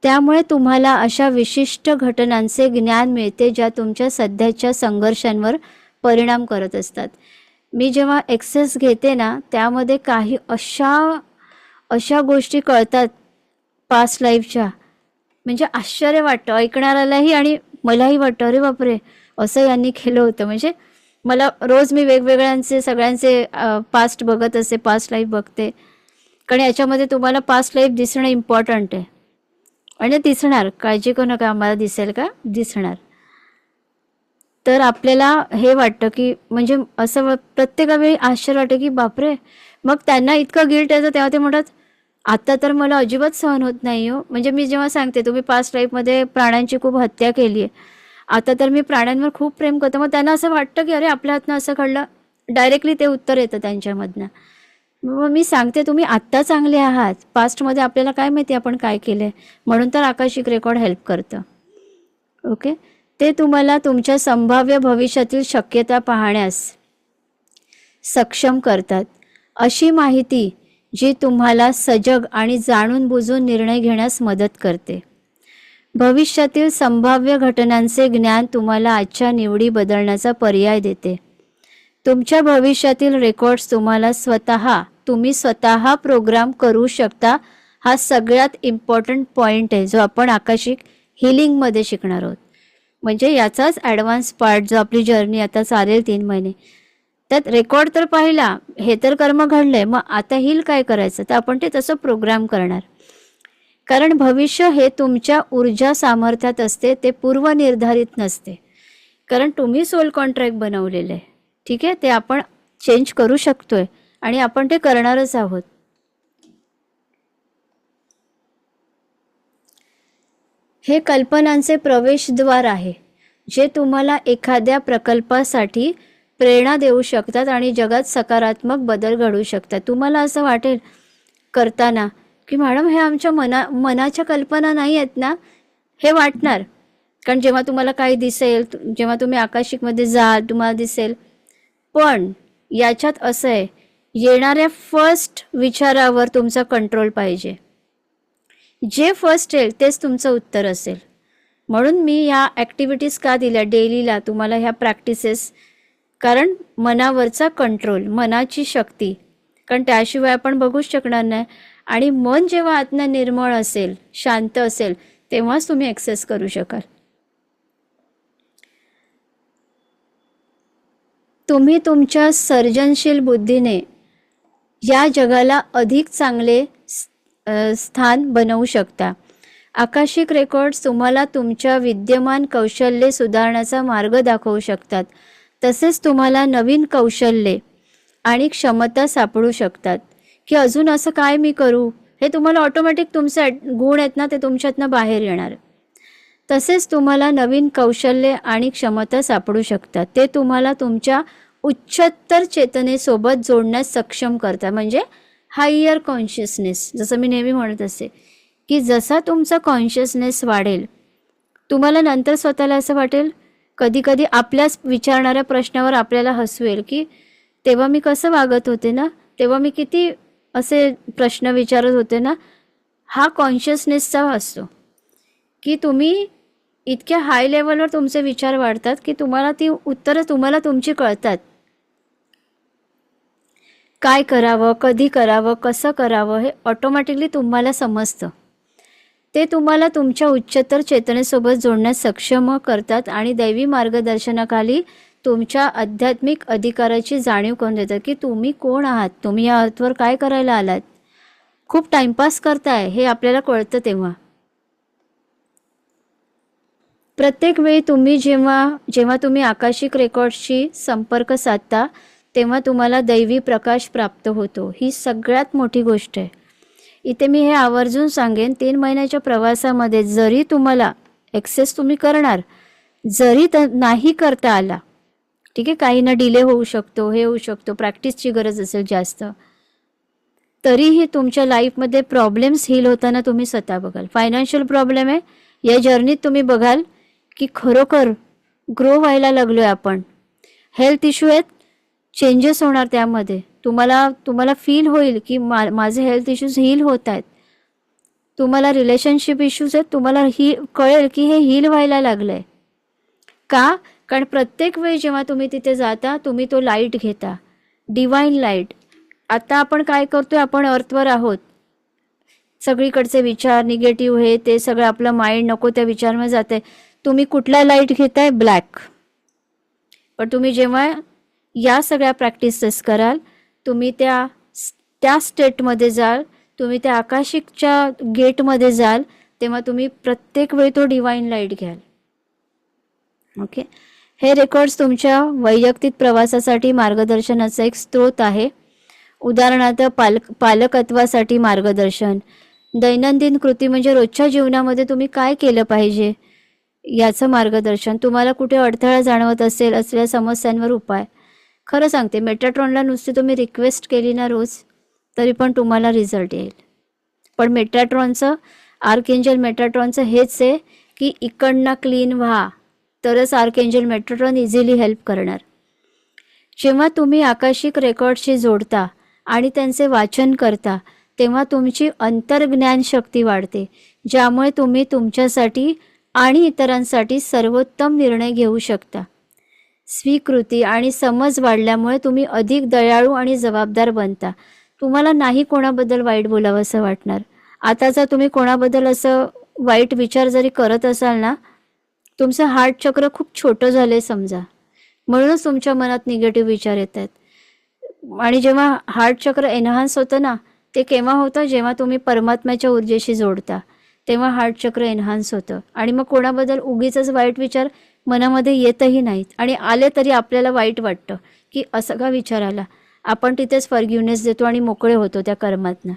त्यामुळे तुम्हाला अशा विशिष्ट घटनांचे ज्ञान मिळते ज्या तुमच्या सध्याच्या संघर्षांवर परिणाम करत असतात. मी जेव्हा एक्सेस घेते ना, त्यामध्ये काही अशा गोष्टी कळतात पास्ट लाईफच्या, म्हणजे आश्चर्य वाटतं ऐकणाऱ्यालाही आणि मलाही वाटतं, अरे बापरे, असं यांनी केलं होतं. म्हणजे मला रोज मी वेगवेगळ्यांचे सगळ्यांचे पास्ट बघत असते, पास्ट लाईफ बघते, कारण याच्यामध्ये तुम्हाला पास्ट लाईफ दिसणं इम्पॉर्टंट आहे. आणि दिसणार, काळजी करू नका, आम्हाला दिसेल का, दिसणार. तर आपल्याला हे वाटतं की म्हणजे असं प्रत्येकावेळी आश्चर्य वाटतं की बापरे. मग त्यांना इतकं गिल्ट येतं तेव्हा ते म्हणतात, आता तर मला अजिबात सहन होत नाही हो. म्हणजे मी जेव्हा सांगते तुम्ही पास्ट लाईफमध्ये प्राण्यांची खूप हत्या केली आहे, आता तर मी प्राण्यांवर खूप प्रेम करतो, मग त्यांना असं वाटतं की अरे आपल्या हातनं असं घडलं. डायरेक्टली ते उत्तर येतं त्यांच्यामधनं. मग मी सांगते तुम्ही आत्ता चांगले आहात, पास्टमध्ये आपल्याला काय माहिती आपण काय केलं आहे. म्हणून तर आकाशिक रेकॉर्ड हेल्प करतं. ओके, ते तुम्हाला तुमच्या संभाव्य भविष्यातील शक्यता पाहण्यास सक्षम करतात. अशी माहिती जी तुम्हाला सजग आणि जाणून बुजून निर्णय घेण्यास मदत करते. भविष्यातील संभाव्य घटनांचे ज्ञान तुम्हाला आजच्या निवडी बदलण्याचा पर्याय देते. तुमच्या भविष्यातील रेकॉर्ड्स तुम्ही स्वतः प्रोग्राम करू शकता. हा सगळ्यात इम्पॉर्टंट पॉईंट आहे जो आपण आकाशिक हिलिंगमध्ये शिकणार आहोत. म्हणजे याचाच ॲडव्हान्स पार्ट जो आपली जर्नी आता चालेल 3 महिने, त्यात रेकॉर्ड तर पाहिला, हे तर कर्म घडलंय, मग आता हिल काय करायचं, तर आपण ते तसं प्रोग्राम करणार. कारण भविष्य हे तुमच्या ऊर्जा सामर्थ्यात असते, ते पूर्वनिर्धारित नसते. कारण तुम्ही सोल कॉन्ट्रॅक्ट बनवलेलं आहे, ठीक आहे, ते आपण चेंज करू शकतोय आणि आपण ते करणारच आहोत. हे कल्पनांचे प्रवेशद्वार आहे जे तुम्हाला एखाद्या प्रकल्पासाठी प्रेरणा देऊ शकतात आणि जगात सकारात्मक बदल घडवू शकतात. तुम्हाला असं वाटेल करताना की मॅडम हे आमच्या मनाच्या कल्पना नाही आहेत ना, हे वाटणार. कारण जेव्हा तुम्हाला काही दिसेल, जेव्हा तुम्ही आकाशिकमध्ये जाल तुम्हाला दिसेल. पण याच्यात असं आहे, येणाऱ्या फर्स्ट विचारावर तुमचा कंट्रोल पाहिजे. जे फर्स्ट येईल तेच तुमचं उत्तर असेल. म्हणून मी ह्या ॲक्टिव्हिटीज का दिल्या डेलीला तुम्हाला, ह्या प्रॅक्टिसेस. कारण मनावरचा कंट्रोल, मनाची शक्ती, कारण त्याशिवाय आपण बघूच शकणार नाही. आणि मन जेव्हा आत्मा निर्मळ असेल, शांत असेल, तेव्हाच तुम्ही ॲक्सेस करू शकाल. तुम्ही तुमच्या सर्जनशील बुद्धीने या जगाला अधिक चांगले स्थान बनवू शकता. आकाशिक रेकॉर्ड्स तुम्हाला तुमच्या विद्यमान कौशल्ये सुधारण्याचा मार्ग दाखवू शकतात. तसेच तुम्हाला नवीन कौशल्ये आणि क्षमता सापडू शकतात की अजून असं काय मी करू, हे तुम्हाला ऑटोमॅटिक तुमचे गुण आहेत ना ते तुमच्यातनं बाहेर येणार. तसेच तुम्हाला नवीन कौशल्ये आणि क्षमता सापडू शकतात. ते तुम्हाला तुमच्या उच्चतर चेतनेसोबत जोडण्यास सक्षम करतात. म्हणजे हायर कॉन्शियसनेस, जसं मी नेहमी म्हणत असते की जसा तुमचा कॉन्शियसनेस वाढेल तुम्हाला नंतर स्वतःला असं वाटेल, कधी कधी आपल्याच विचारणाऱ्या प्रश्नावर आपल्याला हसू येईल की तेव्हा मी कसं वागत होते ना, तेव्हा मी किती असे प्रश्न विचारत होते ना. हा कॉन्शियसनेसचा असतो की तुम्ही इतक्या हाय लेवलवर तुमचे विचार वाढतात की तुम्हाला ती उत्तरं तुम्हाला तुमची कळतात. काय करावं, कधी करावं, कसं करावं हे ऑटोमॅटिकली तुम्हाला समजतं. ते तुम्हाला तुमच्या उच्चतर चेतनेसोबत जोडण्यास सक्षम करतात आणि दैवी मार्गदर्शनाखाली तुमच्या आध्यात्मिक अधिकाराची जाणीव करून देतात की तुम्ही कोण आहात, तुम्ही या अर्थवर काय करायला आलात, खूप टाइमपास करताय हे आपल्याला कळतं. तेव्हा प्रत्येक वेळी तुम्ही जेव्हा तुम्ही आकाशिक रेकॉर्ड्सशी संपर्क साधता तेव्हा तुम्हाला दैवी प्रकाश प्राप्त होतो. ही सगळ्यात मोठी गोष्ट आहे. इथे मी हे आवर्जून सांगेन, 3 महिन्याच्या प्रवासामध्ये जरी तुम्हाला ॲक्सेस तुम्ही करणार, जरी नाही करता आला, ठीक आहे, काही ना डिले होऊ शकतो, हे होऊ शकतो, प्रॅक्टिसची गरज असेल जास्त, तरीही तुमच्या लाईफमध्ये प्रॉब्लेम्स हील होताना तुम्ही स्वतः बघाल. फायनान्शियल प्रॉब्लेम आहे, या जर्नीत तुम्ही बघाल की खरोखर ग्रो व्हायला लागलो आहे आपण. हेल्थ इश्यू आहेत, चेंजेस होणार त्यामध्ये. तुम्हाला फील होईल की माझे हेल्थ इश्यूज हील होत आहेत. तुम्हाला रिलेशनशिप इश्यूज आहेत, तुम्हाला कळेल की हे हील व्हायला लागलं आहे. का? कारण प्रत्येक वेळी जेव्हा तुम्ही तिथे जाता तुम्ही तो लाईट घेता, डिवाइन लाईट. आता आपण काय करतोय, आपण अर्थवर आहोत, सगळीकडचे विचार निगेटिव्ह हे ते सगळं आपलं माइंड नको त्या विचारांमध्ये जाते. तुम्ही कुठला लाईट घेताय? ब्लॅक. पण तुम्ही जेव्हा या सगळ्या प्रॅक्टिसेस कराल, तुम्ही त्या स्टेटमध्ये जाल, तुम्ही त्या आकाशिकच्या गेटमध्ये जाल, तेव्हा तुम्ही प्रत्येक वेळी तो डिवाइन लाईट घ्याल. ओके. हे रेकॉर्ड्स तुमच्या वैयक्तिक प्रवासासाठी मार्गदर्शनाचा एक स्रोत आहे. उदाहरणार्थ पालकत्वासाठी मार्गदर्शन, दैनंदिन कृती म्हणजे रोजच्या जीवनामध्ये तुम्ही काय केलं पाहिजे याचं मार्गदर्शन, तुम्हाला कुठे अडथळा जाणवत असलेल्या समस्यांवर उपाय. खरं सांगते, मेटाट्रॉनला नुसती तुम्ही रिक्वेस्ट केली ना रोज तरी पण तुम्हाला रिझल्ट येईल. पण मेटाट्रॉनचं, आर्कएंजल मेटाट्रॉनचं हेच आहे की इकडनं क्लीन व्हा तरच आर्कएंजल मेटाट्रॉन इझिली हेल्प करणार. जेव्हा तुम्ही आकाशिक रेकॉर्डशी जोडता आणि त्यांचे वाचन करता तेव्हा तुमची अंतर्ज्ञान शक्ती वाढते, ज्यामुळे तुम्ही तुमच्यासाठी आणि इतरांसाठी सर्वोत्तम निर्णय घेऊ शकता. स्वीकृती आणि समज वाढल्यामुळे तुम्ही अधिक दयाळू आणि जबाबदार बनता. तुम्हाला नाही कोणाबद्दल वाईट बोलावं असं वाटणार. आता जर तुम्ही कोणाबद्दल असं वाईट विचार जरी करत असाल ना, तुमचं हार्ट चक्र खूप छोटं झालंय समजा, म्हणूनच तुमच्या मनात निगेटिव्ह विचार येत आहेत. आणि जेव्हा हार्ट चक्र एनहान्स होतं ना, ते केव्हा होतं? जेव्हा तुम्ही परमात्म्याच्या ऊर्जेशी जोडता तेव्हा हार्ट चक्र एनहान्स होतं. आणि मग कोणाबद्दल उगीचच वाईट विचार मनामध्ये येतही नाहीत, आणि आले तरी आपल्याला वाईट वाटतं की असं का विचार आला. आपण तिथेच फॉरगिव्हनेस देतो आणि मोकळे होतो त्या कर्मातनं.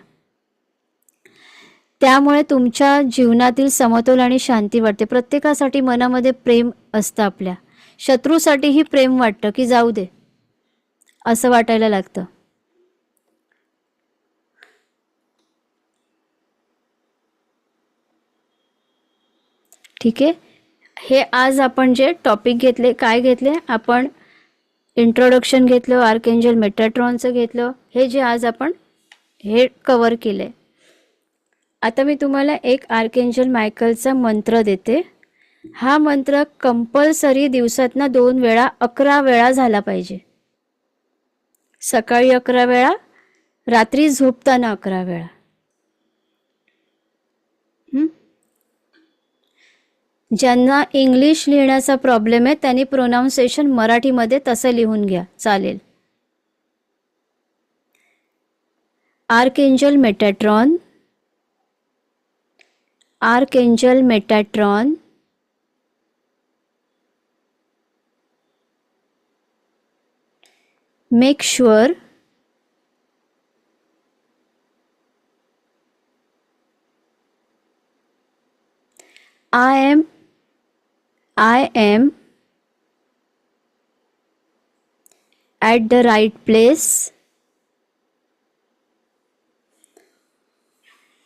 त्यामुळे तुमच्या जीवनातील समतोल आणि शांती वाढते. प्रत्येकासाठी मनामध्ये प्रेम असतं, आपल्या शत्रूसाठीही प्रेम वाटतं की जाऊ दे असं वाटायला लागतं. ठीक आहे. हे आज आपण जे टॉपिक घेतले, काय घेतले आपण, इंट्रोडक्शन घेतलं, आर्कएंजल मेटाट्रॉनचं घेतलं, हे जे आज आपण हे कवर केले. आता मी तुम्हाला एक आर्कएंजल मायकलचा मंत्र देते. हा मंत्र कंपल्सरी दिवसातनं 2 वेळा 11 वेळा झाला पाहिजे. सकाळी 11 वेळा, रात्री झोपताना 11 वेळा. ज्यांना इंग्लिश लिहिण्याचा प्रॉब्लेम आहे त्यांनी प्रोनाऊन्सिएशन मराठीमध्ये तसं लिहून घ्या, चालेल. Archangel Metatron, Archangel Metatron, make sure I am at the right place.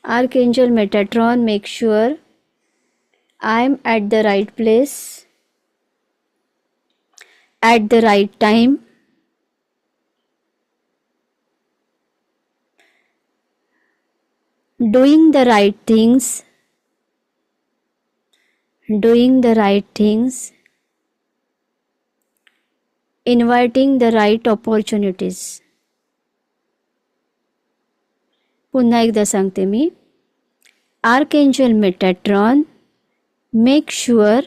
Archangel Metatron, make sure I am at the right place at the right time. Doing the right things. Inviting the right opportunities. पुन्हा एकदा सांगते मी. Archangel Metatron, make sure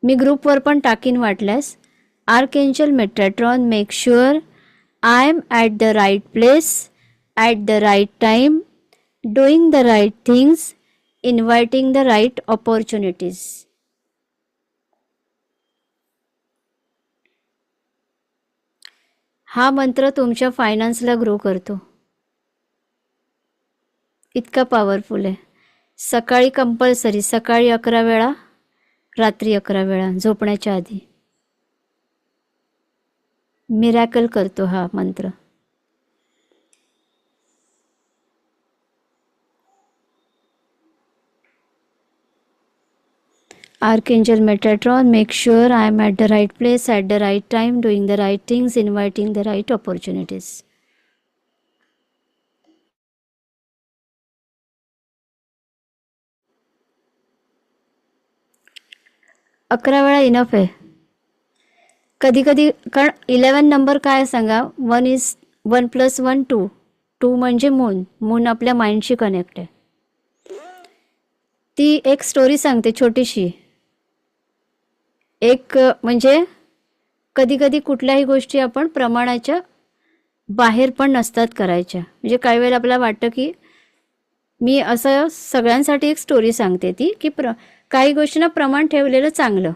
मी ग्रुपवर पण टाकीन वाटल्यास. Archangel Metatron, make sure I am at the right place at the right time, doing the right things, inviting the right opportunities. हा मंत्र तुमच्या फायनान्सला ग्रो करतो. इतका पॉवरफुल आहे. सकाळी कंपल्सरी, सकाळी 11 वेळा, रात्री 11 वेळा झोपण्याच्या आधी. मिरॅकल करतो हा मंत्र. Archangel Metatron, make sure I am at the right place at the right time, doing the right things, inviting the right opportunities. अकरा वेळा इनफ आहे. कधी कधी कारण 11 नंबर काय सांगा, 1 + 1 2. 2 म्हणजे मून आपल्या माइंडशी कनेक्ट आहे. ती एक स्टोरी सांगते छोटीशी. एक म्हणजे कधी कधी कुठल्याही गोष्टी आपण प्रमाणाच्या बाहेर पण नसतात करायच्या. म्हणजे काही वेळेला आपल्याला वाटतं की मी असं सगळ्यांसाठी एक स्टोरी सांगते ती की काही गोष्टींना प्रमाण ठेवलेलं चांगलं.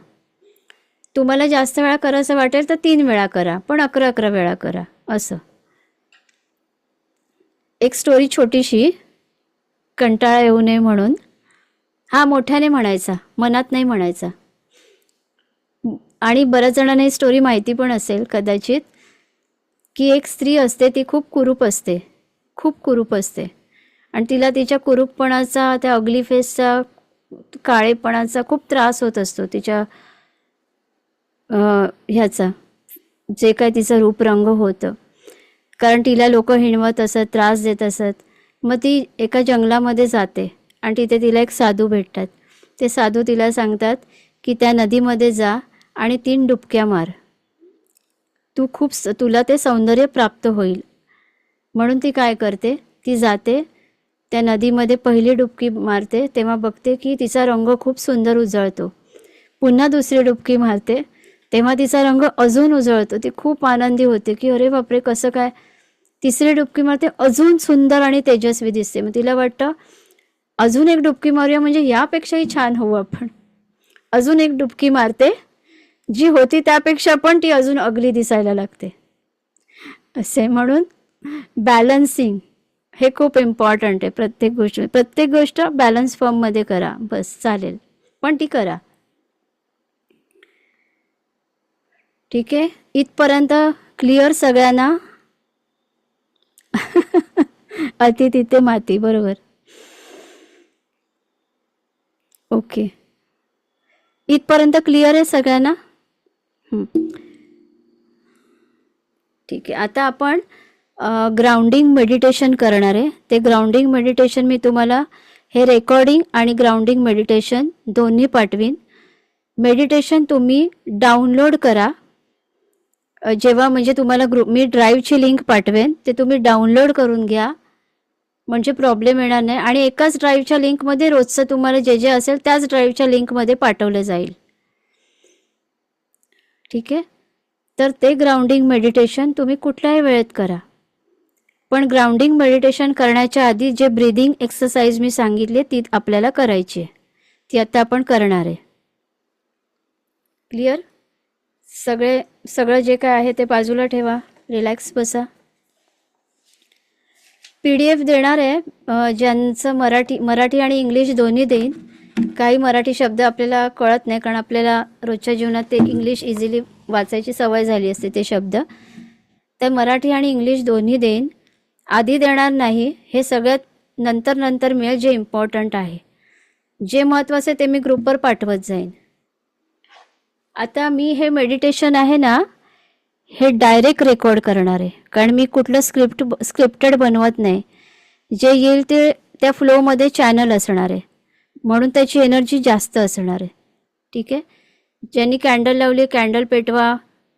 तुम्हाला जास्त वेळा करायचं वाटेल तर 3 वेळा करा, पण 11 वेळा करा. असं एक स्टोरी छोटीशी, कंटाळा येऊ नये म्हणून. हा मोठ्याने म्हणायचा, मनात नाही म्हणायचा. आणि बऱ्याच जणांना ही स्टोरी माहिती पण असेल कदाचित, की एक स्त्री असते, ती खूप कुरूप असते आणि तिला तिच्या कुरूपपणाचा, त्या अगली फेसचा, काळेपणाचा खूप त्रास होत असतो. तिच्या ह्याचा जे काय तिचं रूपरंग होतं, कारण तिला लोक हिणवत असत, त्रास देत असत. मग ती एका जंगलामध्ये जाते आणि तिथे तिला एक साधू भेटतात. ते साधू तिला सांगतात की त्या नदीमध्ये जा आणि 3 डुबक्या मार, तुला ते सौंदर्य प्राप्त होईल. म्हणून ती काय करते, ती जाते त्या नदीमध्ये, पहिली डुबकी मारते तेव्हा बघते की तिचा रंग खूप सुंदर उजळतो. पुन्हा दुसरी डुबकी मारते तेव्हा तिचा रंग अजून उजळतो. ती खूप आनंदी होते की अरे बापरे कसं काय. तिसरी डुबकी मारते, अजून सुंदर आणि तेजस्वी दिसते. मग तिला वाटतं अजून एक डुबकी मारूया, म्हणजे यापेक्षाही छान होऊ आपण. अजून एक डुबकी मारते, जी होती त्यापेक्षा पण ती अजून अगली दिसायला लागते. असे म्हणून बॅलन्सिंग हे खूप इम्पॉर्टंट आहे. प्रत्येक गोष्ट बॅलन्स फॉर्ममध्ये करा, बस चालेल, पण ती करा. ठीक आहे, इथपर्यंत क्लिअर सगळ्यांना? अति तिथे माती, बरोबर. ओके, इथपर्यंत क्लिअर आहे सगळ्यांना? ठीक आहे, आता आपण ग्राउंडिंग मेडिटेशन करणार आहे. ते ग्राउंडिंग मेडिटेशन मी तुम्हाला हे रेकॉर्डिंग आणि ग्राउंडिंग मेडिटेशन दोन्ही पाठवीन. मेडिटेशन तुम्ही डाउनलोड करा. जेव्हा म्हणजे तुम्हाला मी ड्राईव्हची लिंक पाठवेन, ते तुम्ही डाउनलोड करून घ्या, म्हणजे प्रॉब्लेम येणार नाही. आणि एकाच ड्राईव्हच्या लिंकमध्ये रोजचं तुम्हाला जे जे असेल त्याच ड्राईव्हच्या लिंकमध्ये पाठवलं जाईल. ठीक आहे, तर ते ग्राउंडिंग मेडिटेशन तुम्ही कुठल्याही वेळेत करा, पण ग्राउंडिंग मेडिटेशन करण्याच्या आधी जे ब्रीदिंग एक्सरसाइज मी सांगितली ती आपल्याला करायची आहे, ती आता आपण करणार आहे. क्लिअर? सगळं जे काय आहे ते बाजूला ठेवा, रिलॅक्स बसा. PDF देणार आहे, ज्यांचं मराठी आणि इंग्लिश दोन्ही देईन. काही मराठी शब्द आपल्याला कळत नाही, कारण आपल्याला रोजच्या जीवनात ते इंग्लिश इझिली वाचायची सवय झाली असते ते शब्द. तर मराठी आणि इंग्लिश दोन्ही देईन. आधी देणार नाही, हे सगळ्यात नंतर मिळेल. जे इम्पॉर्टंट आहे, जे महत्त्वाचं आहे ते मी ग्रुपवर पाठवत जाईन. आता मी हे मेडिटेशन आहे ना, हे डायरेक्ट रेकॉर्ड करणार आहे, कारण मी कुठलं स्क्रिप्टेड बनवत नाही. जे येईल ते त्या फ्लोमध्ये चॅनल असणार आहे, म्हणून त्याची एनर्जी जास्त असणार आहे. ठीक आहे? ज्यांनी कॅन्डल लावली कॅन्डल पेटवा.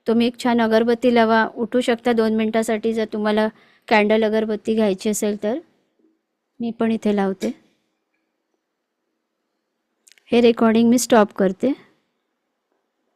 तुम्ही एक छान अगरबत्ती लावा. उठू शकता 2 मिनटासाठी जर तुम्हाला कॅन्डल अगरबत्ती घ्यायची असेल तर. मी पण इथे लावते. हे रेकॉर्डिंग मी स्टॉप करते.